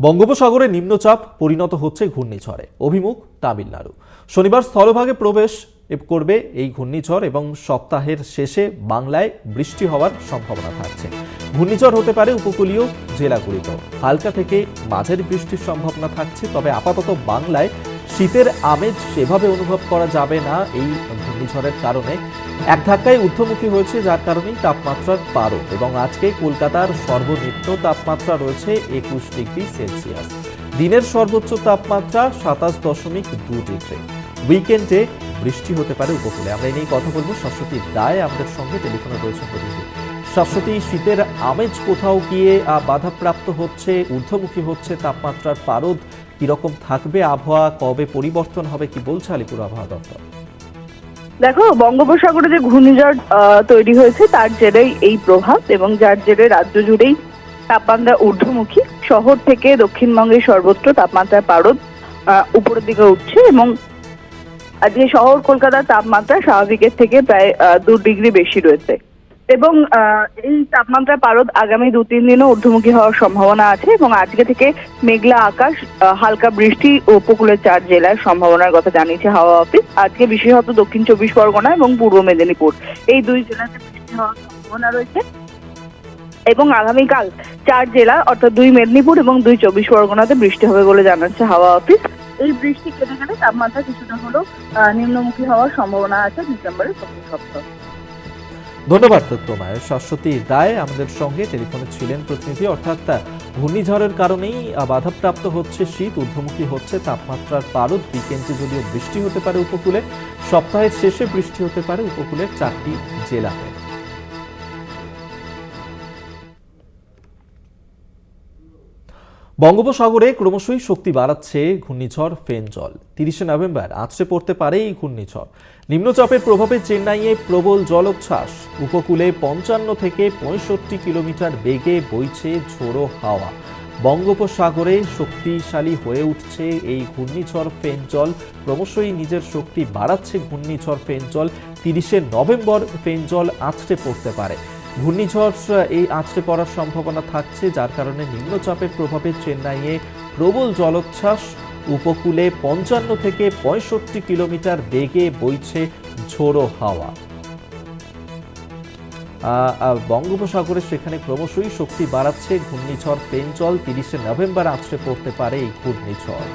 A: বঙ্গোপসাগরে নিম্নচাপ পরিণত হচ্ছে ঘূর্ণিঝড়ে, অভিমুখ তামিলনাড়ু। শনিবার স্থলভাগে প্রবেশ করবে এই ঘূর্ণিঝড় এবং সপ্তাহের শেষে বাংলায় বৃষ্টি হওয়ার সম্ভাবনা থাকছে। ঘূর্ণিঝড় হতে পারে উপকূলীয় জেলাগুলিতেও, হালকা থেকে মাঝারি বৃষ্টির সম্ভাবনা থাকছে। তবে আপাতত বাংলায় শীতের আমেজ সেভাবে অনুভব করা যাবে না এই ঘূর্ণিঝড়ের কারণে। এক ধাক্কায় ঊর্ধ্বমুখী হয়েছে, যার কারণেই তাপমাত্রার পারদ। এবং আজকে কলকাতার সর্বনিম্ন তাপমাত্রা রয়েছে 21 ডিগ্রি সেলসিয়াস। দিনের সর্বোচ্চ তাপমাত্রা 27.2 ডিগ্রি। উইকেন্ডে বৃষ্টি হতে পারে উপকূলে। আমরা এই নিয়ে কথা বলবো। শাশ্বতী রায় আমাদের সঙ্গে টেলিফোনে রয়েছে প্রতিনিধি। শাশ্বতী, শীতের আমেজ কোথাও গিয়ে বাধাপ্রাপ্ত হচ্ছে, ঊর্ধ্বমুখী হচ্ছে তাপমাত্রার পারদ, কিরকম থাকবে আবহাওয়া, কবে পরিবর্তন হবে, কি বলছে আলিপুর আবহাওয়া দপ্তর?
H: দেখো, বঙ্গোপসাগরে যে ঘূর্ণিঝড় তৈরি হয়েছে তার জেরেই এই প্রভাব এবং যার জেরে রাজ্য জুড়েই তাপমাত্রা ঊর্ধ্বমুখী। শহর থেকে দক্ষিণবঙ্গের সর্বত্র তাপমাত্রার পারদ উপরের দিকে উঠছে এবং আজকে শহর কলকাতার তাপমাত্রা স্বাভাবিকের থেকে প্রায় 2 ডিগ্রি বেশি রয়েছে এবং এই তাপমাত্রা পারদ আগামী 2-3 দিনও ঊর্ধ্বমুখী হওয়ার সম্ভাবনা আছে এবং আজকে থেকে মেঘলা আকাশ, হালকা বৃষ্টি উপকূলের 4 জেলার সম্ভাবনার কথা জানিয়েছে হাওয়া অফিস। আজকে বিশেষত দক্ষিণ 24 পরগনা এবং পূর্ব মেদিনীপুর এই 2 জেলাতে বৃষ্টি হওয়ার সম্ভাবনা রয়েছে এবং আগামীকাল 4 জেলা অর্থাৎ 2 মেদিনীপুর এবং 2 24 পরগনাতে বৃষ্টি হবে বলে জানাচ্ছে হাওয়া অফিস। এই বৃষ্টি কেটে গেলে তাপমাত্রা কিছুটা হলেও নিম্নমুখী হওয়ার সম্ভাবনা আছে ডিসেম্বরের প্রথম সপ্তাহ।
A: ধন্যবাদ তোমায় শাশ্বতী রায়, আমাদের সঙ্গে টেলিফোনে ছিলেন প্রতিনিধি। অর্থাৎ ঘূর্ণিঝড়ের কারণেই বাধাপ্রাপ্ত হচ্ছে শীত, ঊর্ধ্বমুখী হচ্ছে তাপমাত্রার পারদ। উইকেন্ডে যদিও বৃষ্টি হতে পারে উপকূলে, সপ্তাহের শেষে বৃষ্টি হতে পারে উপকূলের 4টি জেলাতে। বঙ্গোপসাগরে ক্রমশই শক্তি বাড়াচ্ছে ঘূর্ণিঝড় ফেঞ্জল। 30শে নভেম্বর আছড়ে পড়তে পারে এই ঘূর্ণিঝড়। নিম্নচাপের প্রভাবে চেন্নাইয়ে প্রবল জলোচ্ছ্বাস, উপকূলে 55 থেকে 65 কিলোমিটার বেগে বইছে ঝোড়ো হাওয়া। বঙ্গোপসাগরে শক্তিশালী হয়ে উঠছে এই ঘূর্ণিঝড় ফেঞ্জল। ক্রমশই নিজের শক্তি বাড়াচ্ছে ঘূর্ণিঝড় ফেঞ্জল। 30শে নভেম্বর ফেঞ্জল আছড়ে পড়তে পারে। ঘূর্ণিঝড় এই আছড়ে পড়ার সম্ভাবনা থাকছে, যার কারণে নিম্নচাপের প্রভাবে চেন্নাইয়ে প্রবল জলোচ্ছ্বাস, উপকূলে 55 থেকে 65 কিলোমিটার বেগে বইছে ঝোড়ো হাওয়া। বঙ্গোপসাগরে সেখানে ক্রমশই শক্তি বাড়াচ্ছে ঘূর্ণিঝড় ফেঞ্জল। 30শে নভেম্বর আছড়ে পড়তে পারে এই ঘূর্ণিঝড়।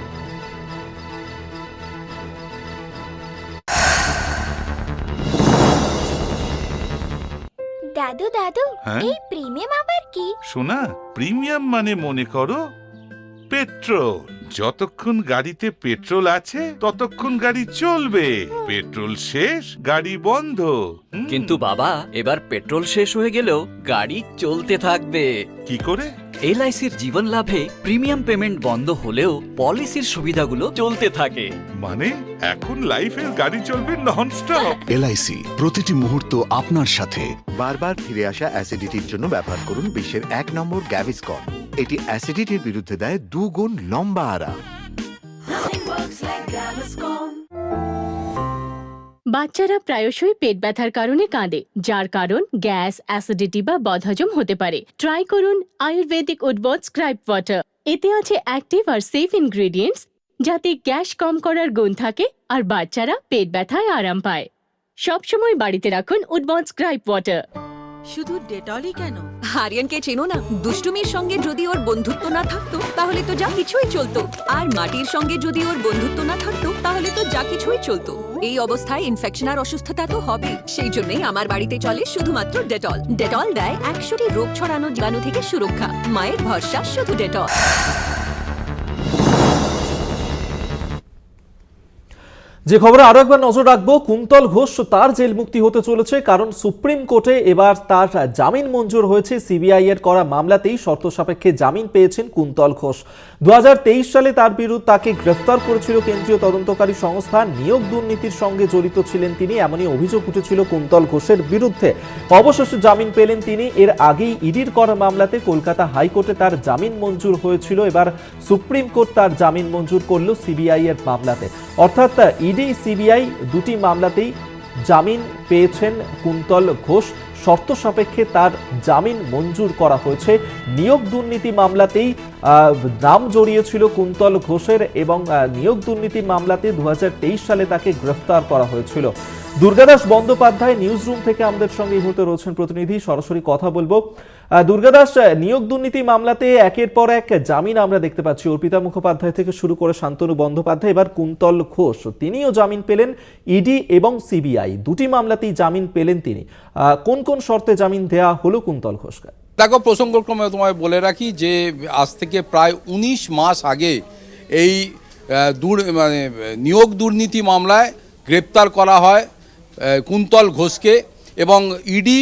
I: দাদু দাদু,
J: হ্যাঁ?
I: এই প্রিমিয়াম আবার কি?
J: শোনা, প্রিমিয়াম মানে মনে করো পেট্রোল। যতক্ষণ গাড়িতে পেট্রোল আছে ততক্ষণ গাড়ি চলবে, পেট্রোল শেষ গাড়ি বন্ধ।
K: কিন্তু বাবা, এবার পেট্রোল শেষ হয়ে গেলেও গাড়ি চলতে থাকবে।
J: কি করে?
K: এলআইসির জীবন লাভে প্রিমিয়াম পেমেন্ট বন্ধ হলেও পলিসির সুবিধাগুলো চলতে থাকে।
J: মানে এখন লাইফের গাড়ি চলবে ননস্টপ।
L: এলআইসি প্রতিটি মুহূর্ত আপনার সাথে।
M: বারবার ফিরে আসা অ্যাসিডিটির জন্য ব্যবহার করুন বিশ্বের 1 নম্বর গ্যাভিসকন। এটি অ্যাসিডিটির বিরুদ্ধে দেয় 2 গুণ লম্বা আরাম।
N: বাচ্চারা প্রায়শই পেট ব্যথার কারণে কাঁদে, যার কারণ গ্যাস, অ্যাসিডিটি বা বদহজম হতে পারে। ট্রাই করুন আয়ুর্বেদিক উদ্বুদ্ধ স্ক্রাইব ওয়াটার। এতে আছে অ্যাক্টিভ আর সেফ ইনগ্রেডিয়েন্টস, যাতে গ্যাস কম করার গুণ থাকে আর বাচ্চারা পেট ব্যথায় আরাম পায়। সবসময় বাড়িতে রাখুন উদ্বুদ্ধ স্ক্রাইব ওয়াটার।
O: শুধু ডেটলই কেন?
P: আরিয়ানকে চেনো না? দুষ্টুমির সঙ্গে যদি ওর বন্ধুত্ব না থাকতো তাহলে তো যা কিছুই চলতো, আর মাটির সঙ্গে যদি ওর বন্ধুত্ব না থাকতো তাহলে তো যা কিছুই চলতো। এই অবস্থায় ইনফেকশন আর অসুস্থতা তো হবে। সেই জন্যই আমার বাড়িতে চলে শুধুমাত্র ডেটল। ডেটল দেয় 100টি রোগ ছড়ানো জীবাণু থেকে সুরক্ষা। মায়ের ভরসা শুধু ডেটল।
A: যে খবরে আরো একবার নজর রাখবো, কুন্তল ঘোষ তার জেল মুক্তি হতে চলেছে, কারণ সুপ্রিম কোর্টে এবার তার জামিন মঞ্জুর হয়েছে। সিবিআই এর করা মামলাতেই শর্ত সাপেক্ষে জামিন পেয়েছেন কুন্তল ঘোষ। 2023 সালে তাকে গ্রেফতার করেছিল কেন্দ্রীয় তদন্তকারী সংস্থা। নিয়োগ দুর্নীতির সঙ্গে জড়িত ছিলেন তিনি, এমনই অভিযোগ উঠেছিল কুন্তল ঘোষের বিরুদ্ধে। অবশেষে জামিন পেলেন তিনি। এর আগেই ইডির করা মামলাতে কলকাতা হাইকোর্টে তার জামিন মঞ্জুর হয়েছিল। এবার সুপ্রিম কোর্ট তার জামিন মঞ্জুর করল সিবিআই এর মামলাতে। অর্থাৎ ইডি সিবিআই দুটি মামলাতেই জামিন পেয়েছেন কুন্তল ঘোষ। শর্ত সাপেক্ষে তার জামিন মঞ্জুর করা হয়েছে। নিয়োগ দুর্নীতি মামলাতেই নাম জড়িয়েছিল কুন্তল ঘোষের, এবং নিয়োগ দুর্নীতি মামলাতে 2023 সালে তাকে গ্রেফতার করা হয়েছিল। দুর্গাদাস বন্দ্যোপাধ্যায় নিউজ রুম থেকে আমাদের সঙ্গে এই মুহূর্তে রয়েছেন প্রতিনিধি, সরাসরি কথা বলবো। দুর্গাদাস, নিয়োগ দুর্নীতি মামলাতে একের পর এক জামিন আমরা দেখতে পাচ্ছি। অর্পিতা মুখোপাধ্যায় থেকে শুরু করে শান্তনু বন্দ্যোপাধ্যায়, এবার কুন্তল ঘোষ তিনিও জামিন পেলেন। ইডি এবং সিবিআই দুটি মামলাতেই জামিন পেলেন তিনি। কোন কোন শর্তে জামিন দেয়া হলো কুন্তল ঘোষকে?
Q: দেখো, প্রসঙ্গক্রমে তোমায় বলে রাখি যে আজ থেকে প্রায় 19 মাস আগে এই নিয়োগ দুর্নীতি মামলায় গ্রেপ্তার করা হয় কুন্তল ঘোষকে, এবং ইডি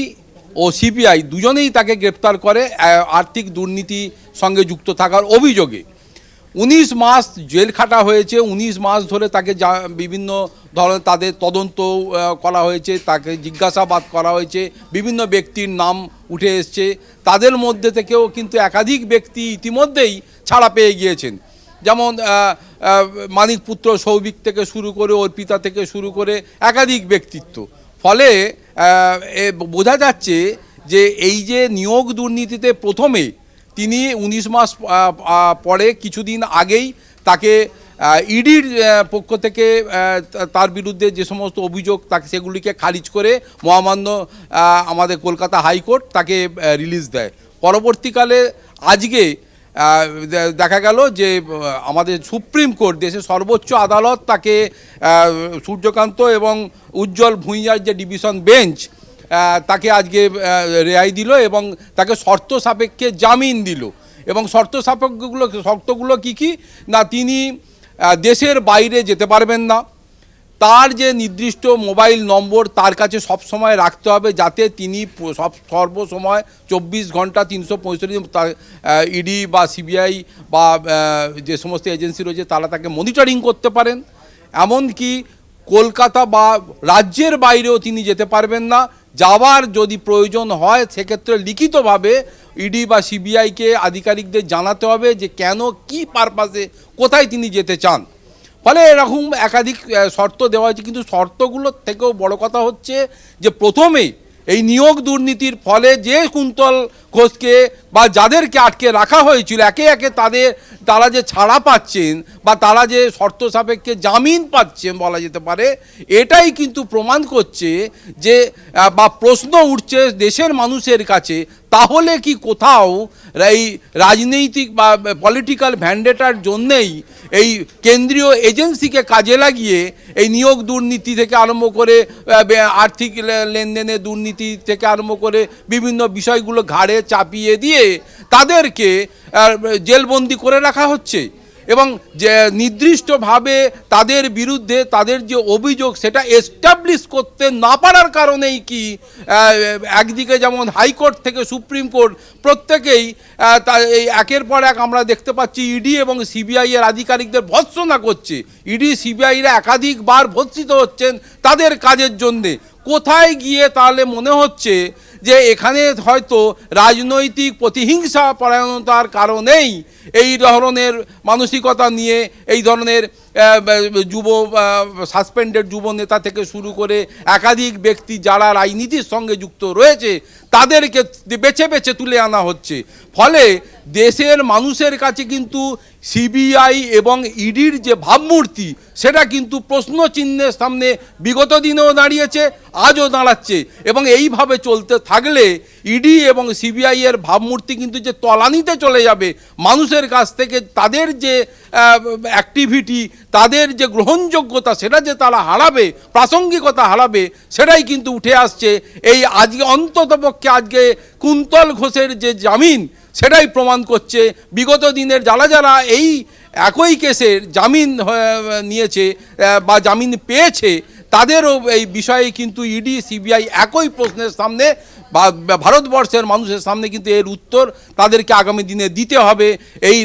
Q: ও সিবিআই দুজনেই তাকে গ্রেপ্তার করে আর্থিক দুর্নীতির সঙ্গে যুক্ত থাকার অভিযোগে। 19 মাস জেল খাটা হয়েছে। 19 মাস ধরে তাকে বিভিন্ন ধরনের তাদের তদন্ত করা হয়েছে, তাকে জিজ্ঞাসাবাদ করা হয়েছে, বিভিন্ন ব্যক্তির নাম উঠে এসছে। তাদের মধ্যে থেকেও কিন্তু একাধিক ব্যক্তি ইতিমধ্যেই ছাড়া পেয়ে গিয়েছেন, যেমন মানিক পুত্র সৌভিক থেকে শুরু করে অর্পিতা থেকে শুরু করে একাধিক ব্যক্তিত্ব। ফলে বোঝা যাচ্ছে যে এই যে নিয়োগ দুর্নীতিতে প্রথমে তিনি 19 মাস পরে কিছুদিন আগেই তাকে ইডির পক্ষ থেকে তার বিরুদ্ধে যে সমস্ত অভিযোগ তাকে সেগুলিকে খারিজ করে মহামান্য আমাদের কলকাতা হাইকোর্ট তাকে রিলিজ দেয়। পরবর্তীকালে আজকে দেখা গেল যে আমাদের সুপ্রিম কোর্ট, দেশের সর্বোচ্চ আদালত, তাকে সূর্যকান্ত এবং উজ্জ্বল ভূঁইয়ার যে ডিভিশন বেঞ্চ তাকে আজকে রেহাই দিল এবং তাকে শর্ত সাপেক্ষে জামিন দিল। এবং শর্তগুলো কী কী না, তিনি দেশের বাইরে যেতে পারবেন না, তার যে নির্দিষ্ট মোবাইল নম্বর তার কাছে সব সময় রাখতে হবে, যাতে তিনি সর্বসময় 24 ঘন্টা 365 দিন ইডি বা সিবিআই বা যে সমস্ত এজেন্সি রয়েছে তারা তাকে মনিটরিং করতে পারেন। এমনকি কলকাতা বা রাজ্যের বাইরেও তিনি যেতে পারবেন না। যাওয়ার যদি প্রয়োজন হয় সেক্ষেত্রে লিখিতভাবে ইডি বা সিবিআইকে আধিকারিকদের জানাতে হবে যে কেন, কি পারপাসে, কোথায় তিনি যেতে চান। ফলে এরকম একাধিক শর্ত দেওয়া হয়েছে, কিন্তু শর্তগুলোর থেকেও বড় কথা হচ্ছে যে প্রথমে এই নিয়োগ দুর্নীতির ফলে যে কুন্তল ঘোষকে বা যাদেরকে আটকে রাখা হয়েছিল একে একে তারা যে ছাড়া পাচ্ছেন বা তারা যে শর্ত সাপেক্ষে জামিন পাচ্ছেন বলা যেতে পারে, এটাই কিন্তু প্রমাণ করছে যে বা প্রশ্ন উঠছে দেশের মানুষের কাছে, তাহলে কি কোথাও এই রাজনৈতিক বা পলিটিক্যাল ভ্যান্ডেটার জন্যেই এই কেন্দ্রীয় এজেন্সিকে কাজে লাগিয়ে এই নিয়োগ দুর্নীতি থেকে আরম্ভ করে আর্থিক লেনদেনের দুর্নীতি থেকে আরম্ভ করে বিভিন্ন বিষয়গুলো ঘাড়ে চাপিয়ে দিয়ে তাদেরকে জেলবন্দি করে রাখা হচ্ছে এবং যে নির্দিষ্টভাবে তাদের বিরুদ্ধে তাদের যে অভিযোগ সেটা এস্টাবলিশ করতে না পারার কারণেই কি একদিকে যেমন হাইকোর্ট থেকে সুপ্রিম কোর্ট প্রত্যেকেই এই একের পর এক আমরা দেখতে পাচ্ছি ইডি এবং সিবিআই এর আধিকারিকদের ভৎসনা করছে। ইডি সিবিআইরা একাধিকবার ভৎসিত হচ্ছেন তাদের কাজের জন্যে। কোথায় গিয়ে তাহলে মনে হচ্ছে যে এখানে হয়তো রাজনৈতিক প্রতিহিংসা পরায়ণতার কারণেই এই ধরনের মানসিকতা নিয়ে এই ধরনের যুব সাসপেন্ডেড যুব নেতা থেকে শুরু করে একাধিক ব্যক্তি যারা রাজনীতির সঙ্গে যুক্ত রয়েছে তাদেরকে বেছে বেছে তুলে আনা হচ্ছে। ফলে দেশের মানুষের কাছে কিন্তু সিবিআই এবং ইডির যে ভাবমূর্তি সেটা কিন্তু প্রশ্নচিহ্নের সামনে বিগত দিনেও দাঁড়িয়েছে, আজও দাঁড়াচ্ছে এবং এইভাবে চলতে থাকলে ইডি এবং সিবিআই এর ভাবমূর্তি কিন্তু যে তলানিতে চলে যাবে, মানুষের কাছ থেকে তাদের যে অ্যাক্টিভিটি, তাদের যে গ্রহণযোগ্যতা সেটা যে তারা হারাবে, প্রাসঙ্গিকতা হারাবে, সেটাই কিন্তু উঠে আসছে। এই আজকে অন্ততপক্ষে আজকে কুন্তল ঘোষের যে জামিন সেটাই প্রমাণ করছে। বিগত দিনের যারা এই একই কেসের জামিন নিয়েছে বা জামিন পেয়েছে তাদেরও এই বিষয়ে কিন্তু ইডি সিবিআই একই প্রশ্নের সামনে বা ভারতবর্ষের মানুষের সামনে কিন্তু এর উত্তর তাদেরকে আগামী দিনে দিতে হবে। এই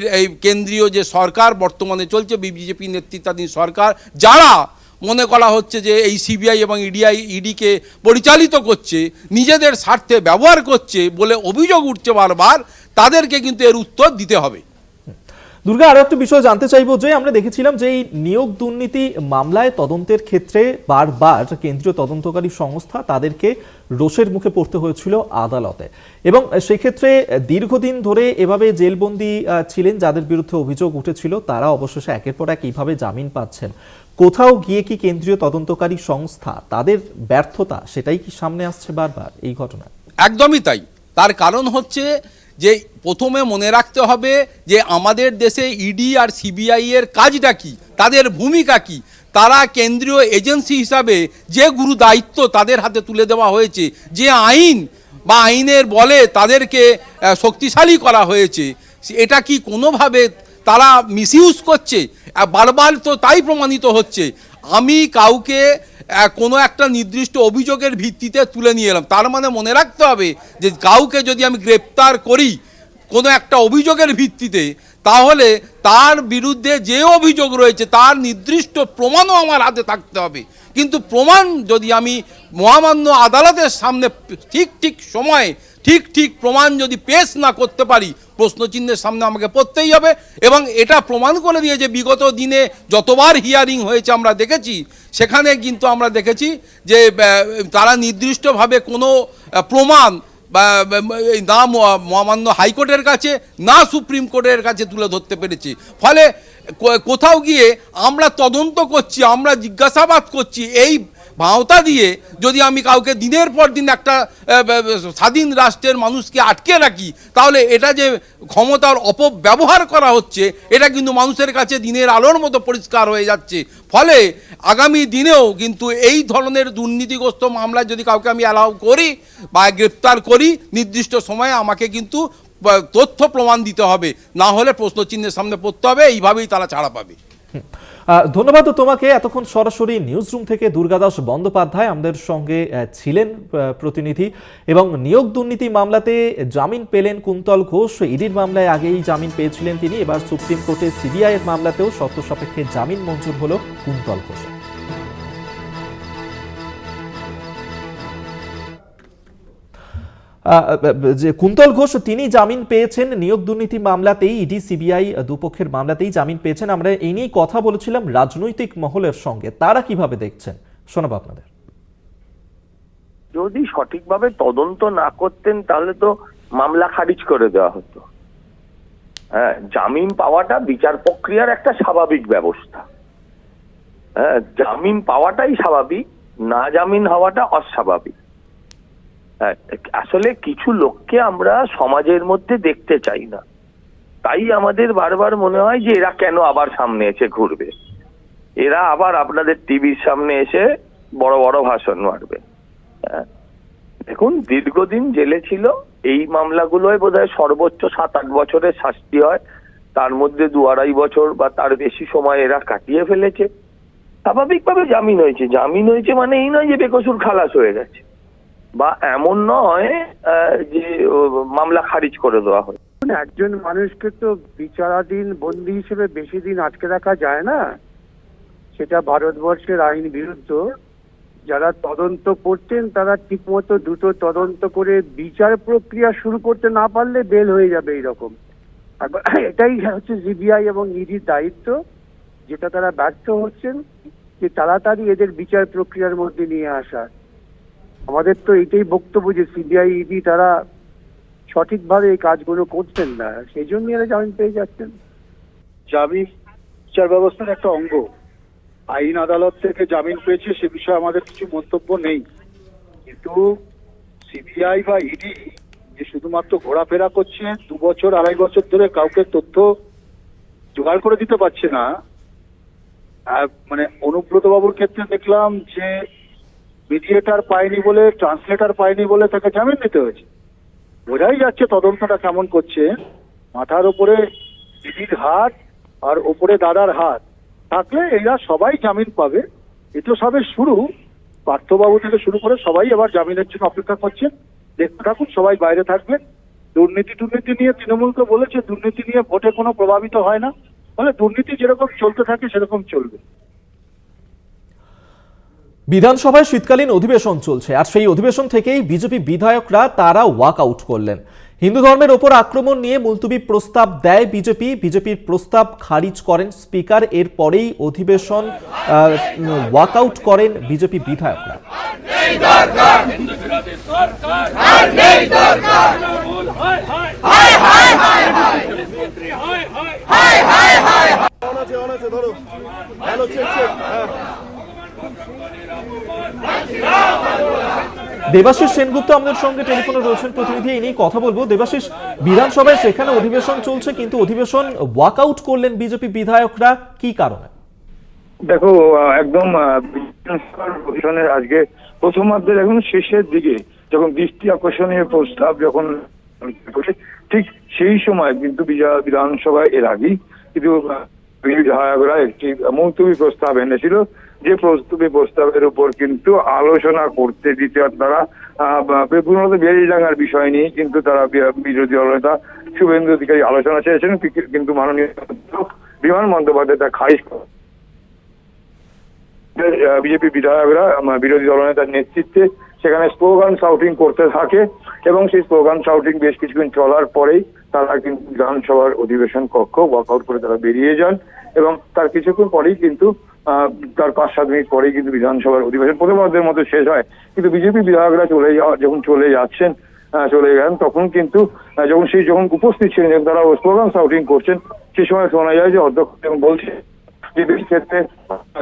Q: কেন্দ্রীয় যে সরকার বর্তমানে চলছে বিজেপি নেতৃত্বাধীন সরকার, যারা মনে করা হচ্ছে যে এই সিবিআই এবং ইডিকে পরিচালিত করছে, নিজেদের স্বার্থে ব্যবহার করছে বলে অভিযোগ উঠছে বারবার, তাদেরকে কিন্তু এর উত্তর দিতে হবে।
A: দুর্গা, আরো একটা বিষয় জানতে চাইবো যে আমরা দেখেছিলাম যে এই নিয়োগ দুর্নীতি মামলায় তদন্তের ক্ষেত্রে বারবার কেন্দ্রীয় তদন্তকারী সংস্থা তাদেরকে রোষের মুখে পড়তে হয়েছিল আদালতে এবং সেক্ষেত্রে দীর্ঘদিন ধরে এভাবে জেলবন্দি ছিলেন যাদের বিরুদ্ধে অভিযোগ উঠেছিল, তারা অবশেষে একের পর এক এইভাবে জামিন পাচ্ছেন। কোথাও গিয়ে কি কেন্দ্রীয় তদন্তকারী সংস্থা তাদের ব্যর্থতা সেটাই কি সামনে আসছে বারবার এই ঘটনায়?
Q: একদমই তাই। তার কারণ হচ্ছে যে প্রথমে মনে রাখতে হবে যে আমাদের দেশে ইডি আর সিবিআই এর কাজটা কি, তাদের ভূমিকা কি। তারা কেন্দ্রীয় এজেন্সি হিসাবে যে গুরু দায়িত্ব তাদের হাতে তুলে দেওয়া হয়েছে, যে আইন বা আইনের বলে তাদেরকে শক্তিশালী করা হয়েছে, এটা কি কোনোভাবে তারা মিসইউজ করছে? বারবার তো তাই প্রমাণিত হচ্ছে। আমি কাউকে কোনো একটা নির্দিষ্ট অভিযোগের ভিত্তিতে তুলে নিয়ে এলাম, তার মানে মনে রাখতে হবে যে কাউকে যদি আমি গ্রেপ্তার করি কোনো একটা অভিযোগের ভিত্তিতে, তাহলে তার বিরুদ্ধে যে অভিযোগ রয়েছে তার নির্দিষ্ট প্রমাণও আমার হাতে থাকতে হবে। কিন্তু প্রমাণ যদি আমি মহামান্য আদালতের সামনে ঠিক সময়ে ঠিক প্রমাণ যদি পেশ না করতে পারি, প্রশ্নচিহ্নের সামনে আমাকে পড়তেই হবে। এবং এটা প্রমাণ করে দিয়ে যে বিগত দিনে যতবার হিয়ারিং হয়েছে আমরা দেখেছি, সেখানে কিন্তু আমরা দেখেছি যে তারা নির্দিষ্টভাবে কোনো প্রমাণ বা না মহামান্য হাইকোর্টের কাছে না সুপ্রিম কোর্টের কাছে তুলে ধরতে পেরেছি। ফলে কোথাও গিয়ে আমরা তদন্ত করছি, আমরা জিজ্ঞাসাবাদ করছি, এই ভাওতা দিয়ে যদি আমি কাউকে দিনের পর দিন একটা স্বাধীন রাষ্ট্রের মানুষকে আটকে রাখি, তাহলে এটা যে ক্ষমতার অপব্যবহার করা হচ্ছে এটা কিন্তু মানুষের কাছে দিনের আলোর মতো পরিষ্কার হয়ে যাচ্ছে। ফলে আগামী দিনেও কিন্তু এই ধরনের দুর্নীতিগ্রস্ত মামলায় যদি কাউকে আমি অ্যালাউ করি বা গ্রেপ্তার করি, নির্দিষ্ট সময়ে আমাকে কিন্তু তথ্য প্রমাণ দিতে হবে, না হলে প্রশ্নচিহ্নের সামনে পড়তে হবে। এইভাবেই তারা ছাড়া পাবে।
A: ধন্যবাদ তোমাকে। এতক্ষণ সরাসরি নিউজ রুম থেকে দুর্গাদাস বন্দ্যোপাধ্যায় আমাদের সঙ্গে ছিলেন প্রতিনিধি। এবং নিয়োগ দুর্নীতি মামলাতে জামিন পেলেন কুন্তল ঘোষ। ইডির মামলায় আগেই জামিন পেয়েছিলেন তিনি, এবার সুপ্রিম কোর্টে সিবিআই এর মামলাতেও শর্ত সাপেক্ষে জামিন মঞ্জুর হলো কুন্তল ঘোষ। যে কুন্তল ঘোষ তিনি জামিন পেয়েছেন নিয়োগ দুর্নীতি মামলাতেই, ইডি সিবিআই দুপক্ষের মামলাতেই জামিন পেয়েছেন। আমরা এই নিয়ে কথা বলেছিলাম রাজনৈতিক মহলের সঙ্গে, তারা কিভাবে দেখছেন শোনাবো আপনাদের।
I: যদি সঠিকভাবে তদন্ত না করতেন তাহলে তো মামলা খারিজ করে দেওয়া হতো। হ্যাঁ, জামিন পাওয়াটা বিচার প্রক্রিয়ার একটা স্বাভাবিক ব্যবস্থা। হ্যাঁ, জামিন পাওয়াটাই স্বাভাবিক, না জামিন হওয়াটা অস্বাভাবিক। আসলে কিছু লোককে আমরা সমাজের মধ্যে দেখতে চাই না, তাই আমাদের বারবার মনে হয় যে এরা কেন আবার সামনে এসে ঘুরবে, এরা আবার আপনাদের টিভির সামনে এসে বড় বড় ভাষণ মারবে। দেখুন, দীর্ঘদিন জেলে ছিল, এই মামলাগুলোয় বোধহয় সর্বোচ্চ 7-8 বছরের শাস্তি হয়, তার মধ্যে 2-2.5 বছর বা তার বেশি সময় এরা কাটিয়ে ফেলেছে। স্বাভাবিকভাবে জামিন হয়েছে। জামিন হয়েছে মানে এই নয় যে বেকসুর খালাস হয়ে গেছে, বা এমন নয় যে মামলা খারিজ করে দেওয়া হয়।
R: একজন মানুষকে তো বিচারাধীন বন্দী হিসেবে বেশি দিন আটকে রাখা যায় না, সেটা ভারতবর্ষের আইন বিরুদ্ধ। যারা তদন্ত করতেন তারা ঠিকমতো দ্রুত তদন্ত করে বিচার প্রক্রিয়া শুরু করতে না পারলে বেল হয়ে যাবে এইরকম। এটাই হচ্ছে সিবিআই এবং ইডির দায়িত্ব, যেটা তারা ব্যর্থ হচ্ছেন, যে তাড়াতাড়ি এদের বিচার প্রক্রিয়ার মধ্যে নিয়ে আসা। আমাদের তো এটাই বক্তব্য যে সিবিআই ইডি তারা সঠিকভাবে এই কাজগুলো করছেন না, সেই জন্য এরা জামিন পেয়ে যাচ্ছেন।
S: জামিন বিচার ব্যবস্থার একটা অঙ্গ। আইন আদালত থেকে জামিন পেয়েছে সে বিষয়ে আমাদের কিছু মন্তব্য নেই, কিন্তু সিবিআই বা ইডি যে শুধুমাত্র ঘোরাফেরা করছে, 2 বছর 2.5 বছর ধরে কাউকে তথ্য জোগাড় করে দিতে পারছে না। মানে অনুব্রত বাবুর ক্ষেত্রে দেখলাম যে মিডিয়েটার পায়নি বলে, ট্রান্সলেটার পায়নি বলে তাকে জামিন নিতে হয়েছে। বোঝাই যাচ্ছে তদন্তটা কেমন করছে। মাথার উপরে দিদির হাত আর ওপরে দাদার হাত থাকলে এরা সবাই জামিন পাবে। এটা সবে শুরু। পার্থবাবু থেকে শুরু করে সবাই আবার জামিনের জন্য অপেক্ষা করছেন। দেখতে থাকুন, সবাই বাইরে থাকবেন। দুর্নীতি নিয়ে তৃণমূলকে বলেছে দুর্নীতি নিয়ে ভোটে কোনো প্রভাবিত হয় না, ফলে দুর্নীতি যেরকম চলতে থাকে সেরকম চলবে।
A: বিধানসভায় শীতকালীন অধিবেশন চলছে, আর সেই অধিবেশন থেকেই বিজেপি বিধায়করা তারা ওয়াক আউট করলেন। হিন্দু ধর্মের ওপর আক্রমণ নিয়ে মুলতবি প্রস্তাব দেয় বিজেপির প্রস্তাব খারিজ করেন স্পিকার। এরপরেই অধিবেশন ওয়াক আউট করেন বিজেপি বিধায়করা। দেবাশিস সেনগুপ্ত আমাদের সঙ্গে টেলিফোনে রয়েছেন প্রতিনিধি, এই নিয়ে কথা বলবো। দেবাশিস, বিধানসভায় সেখানে অধিবেশন চলছে কিন্তু অধিবেশন ওয়াকআউট করলেন বিজেপি বিধায়করা, কি কারণে?
T: দেখো, একদম অধিবেশনের আজকে প্রথমার্ধের এখন শেষের দিকে যখন দৃষ্টি আকর্ষণীয় প্রস্তাব যখন ঠিক সেই সময় কিন্তু বিধানসভায় এর আগেই কিন্তু বিধায়করা একটি মুলতবি প্রস্তাব এনেছিল, যে প্রস্তাবের উপর কিন্তু আলোচনা করতে দিতে তারা মূলত বেরিডাঙ্গার বিষয় নিয়ে কিন্তু তারা বিরোধী দলনেতা শুভেন্দু অধিকারী আলোচনা চেয়েছেন, কিন্তু মাননীয় বিমান বন্দ্যোপাধ্যায় তা খারিজ করে। বিজেপি বিধায়করা বিরোধী দলনেতার নেতৃত্বে সেখানে স্লোগান শাউটিং করতে থাকে এবং সেই স্লোগান শাউটিং বেশ কিছুদিন চলার পরেই তারা কিন্তু বিধানসভার অধিবেশন কক্ষ ওয়াকআউট করে তারা বেরিয়ে যান এবং তার কিছুক্ষণ পরেই কিন্তু তার 5-7 মিনিট পরেই কিন্তু বিধানসভার অধিবেশন প্রথমার্ধের মতো শেষ হয়। কিন্তু বিজেপি বিধায়করা যখন চলে গেলেন তখন কিন্তু যখন উপস্থিত ছিলেন তারা স্লোগান শাউটিং করছেন, সে সময় শোনা যায় যে অধ্যক্ষ বলছে যে ক্ষেত্রে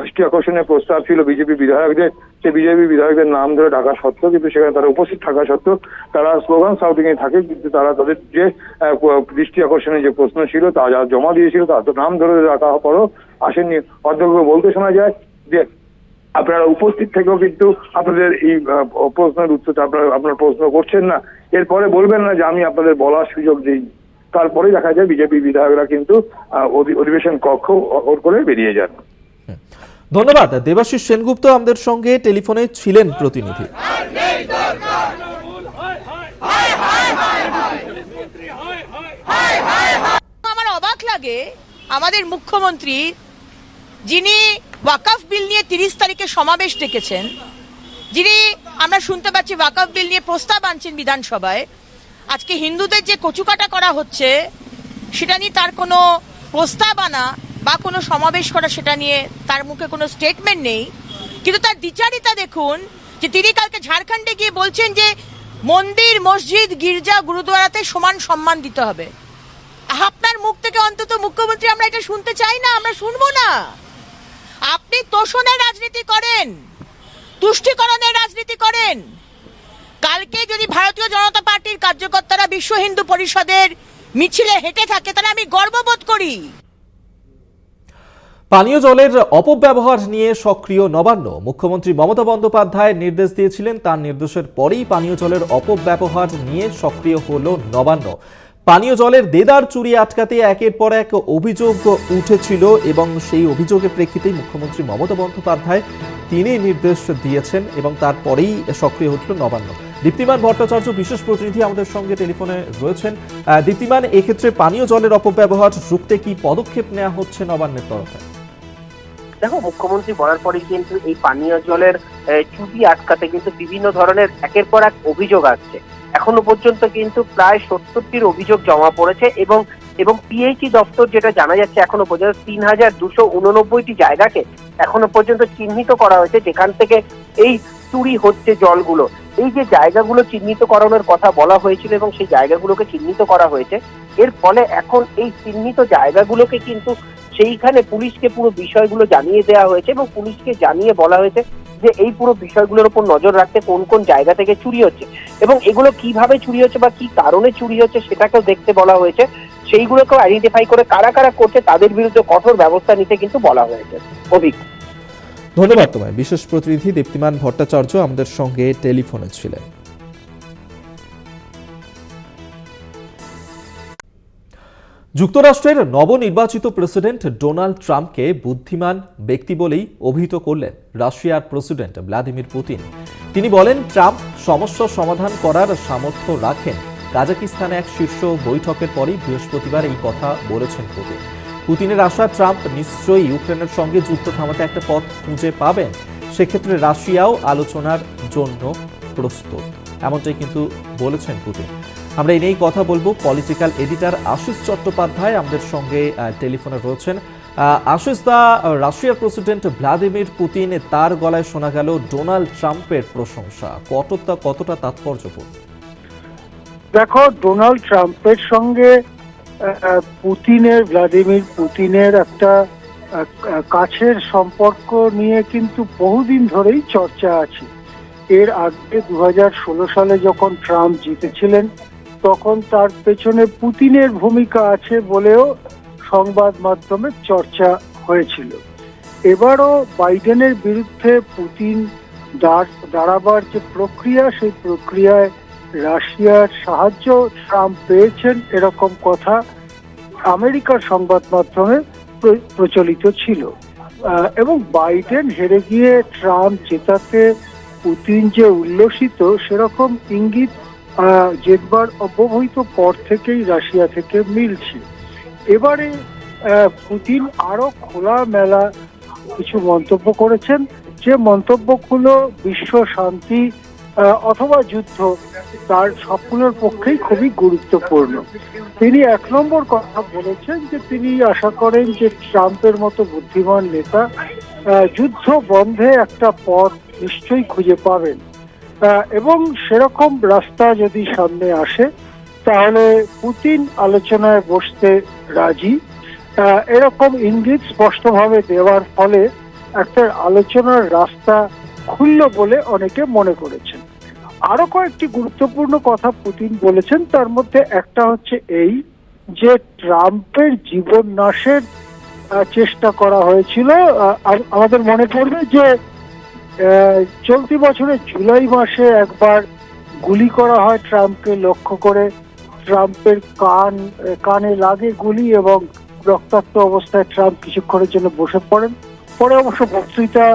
T: দৃষ্টি আকর্ষণের প্রস্তাব ছিল বিজেপি বিধায়কদের, সেই বিজেপি বিধায়কদের নাম ধরে ডাকা সত্ত্বেও কিন্তু সেখানে তারা উপস্থিত থাকা সত্ত্বেও তারা স্লোগান শাউটিং এ থাকে, কিন্তু তারা তাদের যে দৃষ্টি আকর্ষণের যে প্রশ্ন ছিল তা যা জমা দিয়েছিল তার নাম ধরে রাখা পরও আসেননি। অধ্যক্ষ বলতে শোনা যায় যে আপনারা উপস্থিত থেকেও কিন্তু আপনাদের এই প্রশ্নের উত্তর আপনারা প্রশ্ন করছেন না, এরপরে বলবেন না যে আমি আপনাদের বলার সুযোগ দিই। তারপরে দেখা যায় বিজেপি বিধায়করা কিন্তু অধিবেশন কক্ষ ওর করে বেরিয়ে যান।
A: ধন্যবাদ। দেবাশিস সেনগুপ্ত আমাদের সঙ্গে টেলিফোনে ছিলেন প্রতিনিধি।
U: আমার অবাক লাগে আমাদের মুখ্যমন্ত্রী, যিনি ওয়াকফ বিল নিয়ে 30 তারিখে সমাবেশ ডেকেছেন, যিনি আমরা শুনতে পাচ্ছি ওয়াকফ বিল নিয়ে প্রস্তাব আনছেন বিধানসভায়, আজকে হিন্দুদের যে কচুকাটা করা হচ্ছে সেটা নিয়ে তার কোনো প্রস্তাব আনা বা কোনো সমাবেশ করা, সেটা নিয়ে তার মুখে কোনো স্টেটমেন্ট নেই। কিন্তু তার দ্বিচারিতা দেখুন, যে তিনি কালকে ঝাড়খণ্ডে গিয়ে বলছেন যে মন্দির, মসজিদ, গির্জা, গুরুদুয়ারাতে সমান সম্মান দিতে হবে। আপনার মুখ থেকে অন্তত মুখ্যমন্ত্রী আমরা এটা শুনতে চাই না, আমরা শুনবো না। আপনি তোষণের রাজনীতি করেন, তুষ্টিকরণের রাজনীতি করেন। কালকে যদি ভারতীয় জনতা পার্টির কার্যকর্তারা বিশ্ব হিন্দু পরিষদের মিছিলে হেঁটে থাকে, তাহলে আমি গর্ববোধ করি।
A: পানীয় জলের অপব্যবহার নিয়ে সক্রিয় নবান্ন। মুখ্যমন্ত্রী মমতা বন্দ্যোপাধ্যায় নির্দেশ দিয়েছিলেন, তার নির্দেশের পরেই পানীয় জলের অপব্যবহার নিয়ে সক্রিয় হলো নবান্ন। পানীয় জলের দেদার চুরি আটকাতে একের পর এক অভিযোগ উঠেছিল এবং সেই অভিযোগের প্রেক্ষিতেই মুখ্যমন্ত্রী মমতা বন্দ্যোপাধ্যায় তিনি নির্দেশ দিয়েছেন এবং তারপরেই সক্রিয় হলো নবান্ন। দীপ্তিমান ভট্টাচার্য বিশেষ প্রতিনিধি আমাদের সঙ্গে টেলিফোনে রয়েছেন। দীপ্তিমান, এক্ষেত্রে পানীয় জলের অপব্যবহার রুখতে কি পদক্ষেপ নেওয়া হচ্ছে নবান্নের তরফে?
F: দেখো, মুখ্যমন্ত্রী বলার পরে কিন্তু এই পানীয় জলের চুরি আটকাতে কিন্তু বিভিন্ন ধরনের একের পর এক অভিযোগ আসছে। এখনো পর্যন্ত কিন্তু প্রায় 70টির অভিযোগ জমা পড়েছে এবং পিএইচই দপ্তর যেটা জানা যাচ্ছে, এখনো পর্যন্ত 3289টি জায়গাকে এখনো পর্যন্ত চিহ্নিত করা হয়েছে যেখান থেকে এই চুরি হচ্ছে জলগুলো। এই যে জায়গাগুলো চিহ্নিত করানোর কথা বলা হয়েছিল এবং সেই জায়গাগুলোকে চিহ্নিত করা হয়েছে, এর ফলে এখন এই চিহ্নিত জায়গাগুলোকে কিন্তু সেইখানে পুলিশকে পুরো বিষয়গুলো জানিয়ে দেওয়া হয়েছে এবং পুলিশকে জানিয়ে বলা হয়েছে যে এই পুরো বিষয়গুলোর উপর নজর রাখতে কোন কোন জায়গা থেকে চুরি হচ্ছে এবং এগুলো কিভাবে চুরি হচ্ছে বা কি কারণে চুরি হচ্ছে সেটাকেও দেখতে বলা হয়েছে। সেইগুলোকেও আইডেন্টিফাই করে কারা কারা করছে তাদের বিরুদ্ধে কঠোর ব্যবস্থা নিতে কিন্তু বলা হয়েছে। অভিজ্ঞ,
A: ধন্যবাদ তোমায়। বিশেষ প্রতিনিধি দীপ্তিমান ভট্টাচার্য আমাদের সঙ্গে টেলিফোনে ছিলেন। যুক্তরাষ্ট্রের নবনির্বাচিত প্রেসিডেন্ট ডোনাল্ড ট্রাম্পকে বুদ্ধিমান ব্যক্তি বলেই অভিহিত করলেন রাশিয়ার প্রেসিডেন্ট ভ্লাদিমির পুতিন। তিনি বলেন, ট্রাম্প সমস্যা সমাধান করার সামর্থ্য রাখেন। কাজাকিস্তানে এক শীর্ষ বৈঠকের পরই বৃহস্পতিবার এই কথা বলেছেন পুতিন। পুতিনের আশা, ট্রাম্প নিশ্চয়ই ইউক্রেনের সঙ্গে যুদ্ধ থামাতে একটা পথ খুঁজে পাবেন। সেক্ষেত্রে রাশিয়াও আলোচনার জন্য প্রস্তুত, এমনটাই কিন্তু বলেছেন পুতিন। আমরা এই নিয়েই কথা বলবো। পলিটিক্যাল এডিটর আশিস চট্টোপাধ্যায় আমাদের সঙ্গে টেলিফোনে রয়েছেন। আশিস দা, রাশিয়ার প্রেসিডেন্ট ভ্লাদিমির পুতিন, তার গলায় শোনা গেল ডোনাল্ড ট্রাম্পের প্রশংসা, কতটা তাৎপর্যপূর্ণ?
R: দেখো, ডোনাল্ড ট্রাম্পের সঙ্গে ভ্লাদিমির পুতিনের একটা কাছের সম্পর্ক নিয়ে কিন্তু বহুদিন ধরেই চর্চা আছে। এর আগে 2016 সালে যখন ট্রাম্প জিতেছিলেন, তখন তার পেছনে পুতিনের ভূমিকা আছে বলেও সংবাদ মাধ্যমে চর্চা হয়েছিল। এবারও বাইডেনের বিরুদ্ধে পুতিন দাঁড়াবার যে প্রক্রিয়া, সেই প্রক্রিয়ায় রাশিয়ার সাহায্য ট্রাম্প পেয়েছেন, এরকম কথা আমেরিকার সংবাদ মাধ্যমে প্রচলিত ছিল। এবং বাইডেন হেরে গিয়ে ট্রাম্প জেতাতে পুতিন যে উল্লসিত, সেরকম ইঙ্গিত জেতবার অব্যবহিত পর থেকেই রাশিয়া থেকে মিলছে। এবারে পুতিন আরো খোলামেলা কিছু মন্তব্য করেছেন, যে মন্তব্যগুলো বিশ্ব শান্তি অথবা যুদ্ধ তার সবগুলোর পক্ষেই খুবই গুরুত্বপূর্ণ। তিনি 1 নম্বর কথা বলেছেন যে তিনি আশা করেন যে ট্রাম্পের মতো বুদ্ধিমান নেতা যুদ্ধ বন্ধে একটা পথ নিশ্চয়ই খুঁজে পাবেন এবং সেরকম রাস্তা যদি সামনে আসে তাহলে পুতিন আলোচনায় বসতে রাজি। এরকম ইঙ্গিত স্পষ্টভাবে দেওয়ার ফলে একটা আলোচনার রাস্তা খুলল বলে অনেকে মনে করেছেন। আরো কয়েকটি গুরুত্বপূর্ণ কথা পুতিন বলেছেন, তার মধ্যে একটা হচ্ছে এই যে ট্রাম্পের জীবন নাশের চেষ্টা করা হয়েছিল। আমাদের মনে পড়বে যে চলতি বছরের জুলাই মাসে একবার গুলি করা হয় ট্রাম্পকে লক্ষ্য করে। ট্রাম্পের কানে লাগে গুলি এবং রক্তাক্ত অবস্থায় ট্রাম্প কিছুক্ষণের জন্য বসে পড়েন। পরে অবশ্য বক্তৃতা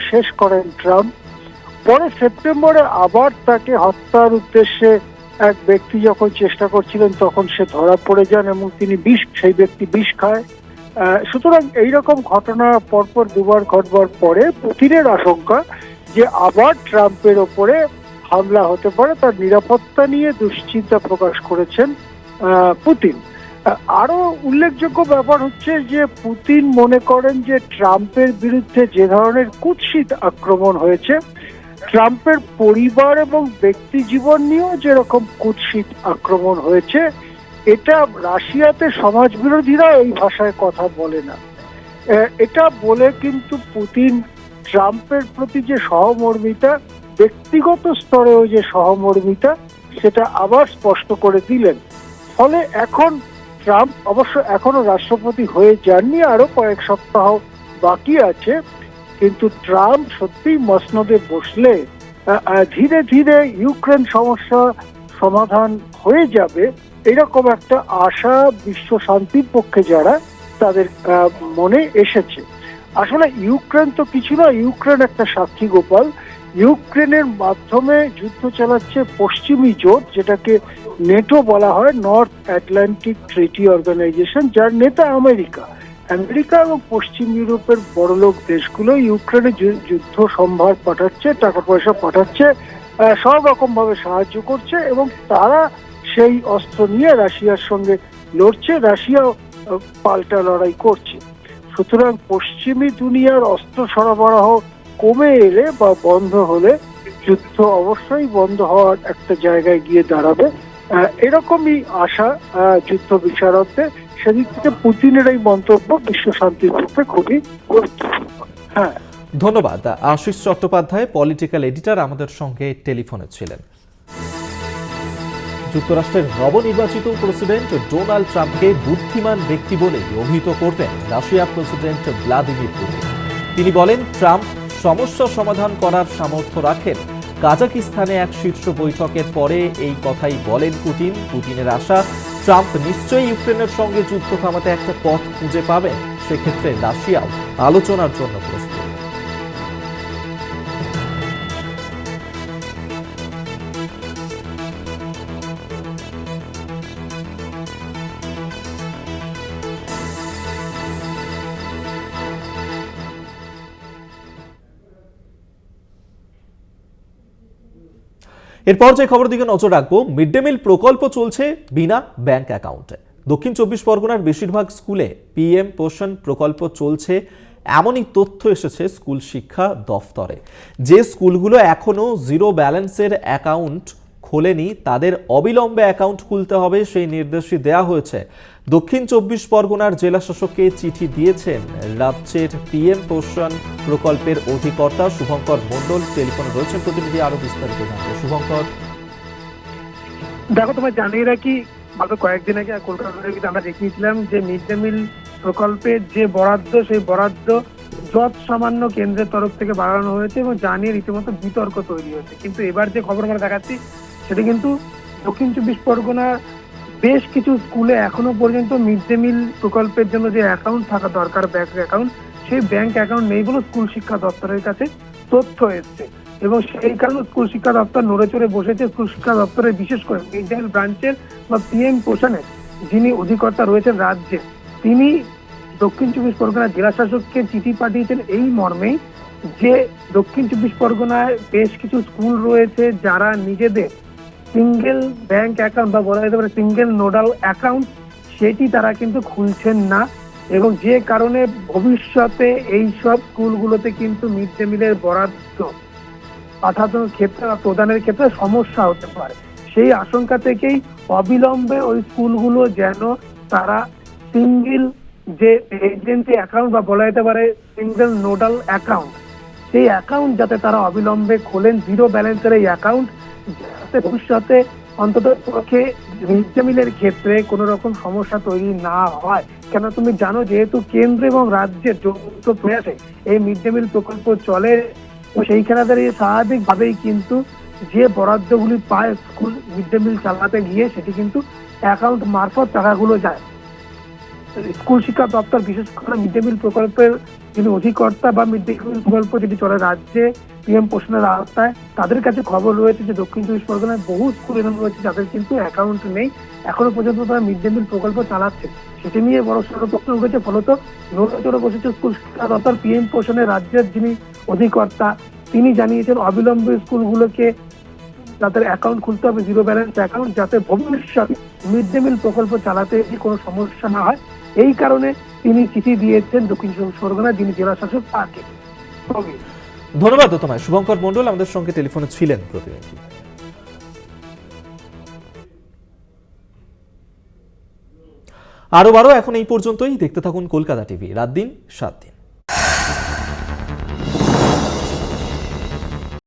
R: শেষ করেন ট্রাম্প। পরে সেপ্টেম্বরে আবার তাকে হত্যার উদ্দেশ্যে এক ব্যক্তি যখন চেষ্টা করছিলেন তখন সে ধরা পড়ে যান এবং তিনি সেই ব্যক্তি বিষ খায়। সুতরাং এইরকম ঘটনা পরপর দুবার ঘটবার পরে পুতিনের আশঙ্কা যে আবার ট্রাম্পের ওপরে হামলা হতে পারে, তার নিরাপত্তা নিয়ে দুশ্চিন্তা প্রকাশ করেছেন পুতিন। আরো উল্লেখযোগ্য ব্যাপার হচ্ছে যে পুতিন মনে করেন যে ট্রাম্পের বিরুদ্ধে যে ধরনের কুৎসিত আক্রমণ হয়েছে, ট্রাম্পের পরিবার এবং ব্যক্তি জীবন নিয়েও যেরকম কুৎসিত আক্রমণ হয়েছে, এটা রাশিয়াতে সমাজ বিরোধীরা এই ভাষায় কথা বলে না। এটা বলে কিন্তু পুতিন ট্রাম্পের প্রতি যে সহমর্মিতা, ব্যক্তিগত স্তরেও যে সহমর্মিতা, সেটা আবার স্পষ্ট করে দিলেন। ফলে এখন ট্রাম্প অবশ্য এখনো রাষ্ট্রপতি হয়ে যাননি, আরো কয়েক সপ্তাহ বাকি আছে, কিন্তু ট্রাম্প সত্যিই মসনদে বসলে ধীরে ধীরে ইউক্রেন সমস্যা সমাধান হয়ে যাবে, এরকম একটা আশা বিশ্ব শান্তির পক্ষে যারা তাদের মনে এসেছে। আসলে ইউক্রেন তো কিছু না, ইউক্রেন একটা সাক্ষী গোপাল। ইউক্রেনের মাধ্যমে যুদ্ধ চালাচ্ছে পশ্চিমী জোট, যেটাকে নেটো বলা হয়, নর্থ আটলান্টিক ট্রিটি অর্গানাইজেশন, যার নেতা আমেরিকা। আমেরিকা এবং পশ্চিম ইউরোপের বড়লোক দেশগুলো ইউক্রেনে যুদ্ধ সম্ভার পাঠাচ্ছে, টাকা পয়সা পাঠাচ্ছে, সব রকম ভাবে সাহায্য করছে এবং তারা সেই অস্ত্র নিয়ে রাশিয়ার সঙ্গে লড়ছে, রাশিয়াও পাল্টা লড়াই করছে। সুতরাং পশ্চিমী দুনিয়ার অস্ত্র সরবরাহ কমে এলে বা বন্ধ হলে যুদ্ধ অবশ্যই বন্ধ হওয়ার একটা জায়গায় গিয়ে দাঁড়াবে, এরকমই আশা যুদ্ধ বিশারদদের। সেদিক থেকে পুতিনের এই মন্তব্য বিশ্ব শান্তির পক্ষে খুবই গুরুত্বপূর্ণ। হ্যাঁ,
A: ধন্যবাদ। আশিস চট্টোপাধ্যায়, পলিটিক্যাল এডিটর, আমাদের সঙ্গে টেলিফোনে ছিলেন। যুক্তরাষ্ট্রের নবনির্বাচিত প্রেসিডেন্ট ডোনাল্ড ট্রাম্পকে বুদ্ধিমান ব্যক্তি বলে অভিহিত করতেন রাশিয়ার প্রেসিডেন্ট ভ্লাদিমির পুতিন। তিনি বলেন, ট্রাম্প সমস্যা সমাধান করার সামর্থ্য রাখেন। কাজাকিস্তানে এক শীর্ষ বৈঠকের পরে এই কথাই বলেন পুতিন। পুতিনের আশা, ট্রাম্প নিশ্চয়ই ইউক্রেনের সঙ্গে যুদ্ধ থামাতে একটা পথ খুঁজে পাবেন, সেক্ষেত্রে রাশিয়াও আলোচনার জন্য প্রস্তুত। এরপর যে খবর দিকে নজর রাখবো, মিড ডে মিল প্রকল্প চলছে বিনা ব্যাংক অ্যাকাউন্টে। দক্ষিণ 24 পরগনার বেশিরভাগ স্কুলে পিএম পোষণ প্রকল্প চলছে, এমনই তথ্য এসেছে স্কুল শিক্ষা দফতরে। যে স্কুলগুলো এখনো জিরো ব্যালেন্সের অ্যাকাউন্ট খোলেনি তাদের অবিলম্বে অ্যাকাউন্ট খুলতে হবে, সেই নির্দেশই দেওয়া হয়েছে। দক্ষিণ 24 পরগনার জেলা শাসককে চিঠি দিয়েছেন রাজ্যের পিএম পোষণ প্রকল্পের অধিকর্তা শুভঙ্কর মণ্ডল। টেলিফোনে রয়েছেন প্রতিনিধি, আরো বিস্তারিত জানতে। শুভঙ্কর,
C: দেখো, তোমার জানিয়ে রাখি, গত কয়েকদিন আগে কলকাতায় কিন্তু আমরা দেখিয়েছিলাম যে মিড ডে মিল প্রকল্পের যে বরাদ্দ, সেই বরাদ্দ যত সামান্য কেন্দ্রের তরফ থেকে বাড়ানো হয়েছে এবং জানিয়ে রীতিমতো বিতর্ক তৈরি হয়েছে। কিন্তু এবার যে খবর আমরা দেখাচ্ছি সেটা কিন্তু দক্ষিণ 24 পরগনার বেশ কিছু স্কুলে এখনো পর্যন্ত মিড ডে মিল প্রকল্পের জন্য যে অ্যাকাউন্ট থাকা দরকার, ব্যাংক অ্যাকাউন্ট, সেই ব্যাংক অ্যাকাউন্ট নেই বলে স্কুল শিক্ষা দপ্তরের কাছে তথ্য এসছে এবং সেই কারণে স্কুল শিক্ষা দপ্তর নড়ে চড়ে বসেছে। স্কুল শিক্ষা দপ্তরের বিশেষ করে মিড ডে মিল ব্রাঞ্চের বা পিএম পোষণের যিনি অধিকর্তা রয়েছেন রাজ্যে, তিনি দক্ষিণ 24 পরগনার জেলা শাসককে চিঠি পাঠিয়েছেন এই মর্মেই যে দক্ষিণ 24 পরগনায় বেশ কিছু স্কুল রয়েছে যারা নিজেদের সিঙ্গেল ব্যাংক অ্যাকাউন্ট বা বলা যেতে পারে সিঙ্গেল নোডাল অ্যাকাউন্ট সেটি তারা কিন্তু খুলছেন না এবং যে কারণে ভবিষ্যতে এই সব স্কুলগুলোতে কিন্তু মিড ডে মিলের বরাদ্দ পাঠানোর ক্ষেত্রে বা প্রদানের ক্ষেত্রে সমস্যা হতে পারে। সেই আশঙ্কা থেকেই অবিলম্বে ওই স্কুলগুলো যেন তারা সিঙ্গেল যে এজেন্সি অ্যাকাউন্ট বা বলা যেতে পারে সিঙ্গেল নোডাল অ্যাকাউন্ট, সেই অ্যাকাউন্ট যাতে তারা অবিলম্বে খোলেন, জিরো ব্যালেন্সের এই অ্যাকাউন্ট, যাতে ভবিষ্যতে অন্তত পক্ষে মিড ডে মিলের ক্ষেত্রে কোনো রকম সমস্যা তৈরি না হয়। কেন তুমি জানো, যেহেতু কেন্দ্র এবং রাজ্যের যৌথ প্রয়াসে এই মিড ডে মিল প্রকল্প চলে, সেইখানে দাঁড়িয়ে স্বাভাবিকভাবেই কিন্তু যে বরাদ্দগুলি পায় স্কুল মিড ডে মিল চালাতে গিয়ে সেটি কিন্তু অ্যাকাউন্ট মারফত টাকাগুলো যায় স্কুল শিক্ষা দপ্তর বিশেষ করে মিড ডে মিল প্রকল্পের যিনি অধিকর্তা বা মিড ডে মিল প্রকল্প যেটি চলে রাজ্যে পিএম পোষণের আওতায়, তাদের কাছে খবর রয়েছে যে দক্ষিণ চব্বিশ পরগনায় বহু স্কুল এরকম রয়েছে যাদের কিন্তু অ্যাকাউন্ট নেই, এখনো পর্যন্ত তারা মিড ডে মিল প্রকল্প চালাচ্ছে। সেটি নিয়ে বড় সড় প্রশ্ন উঠেছে। ফলত নড়ে বসেছে স্কুল শিক্ষা দপ্তর। পিএম পোষণের রাজ্যের যিনি অধিকর্তা তিনি জানিয়েছেন অবিলম্বে স্কুলগুলোকে তাদের অ্যাকাউন্ট খুলতে হবে, জিরো ব্যালেন্স অ্যাকাউন্ট, যাতে ভবিষ্যতে মিড ডে মিল প্রকল্প চালাতে কোনো সমস্যা না হয়। এই কারণে তিনি চিঠি দিয়েছেন দক্ষিণ চব্বিশ পরগনার যিনি জেলা শাসক তাকে।
A: ধন্যবাদ তোমায়। শুভঙ্কর মণ্ডল আমাদের সঙ্গে টেলিফোনে ছিলেন প্রতিনিধি। আরো এখন এই পর্যন্তই। দেখতে থাকুন কলকাতা টিভি, রাত দিন 7 দিন।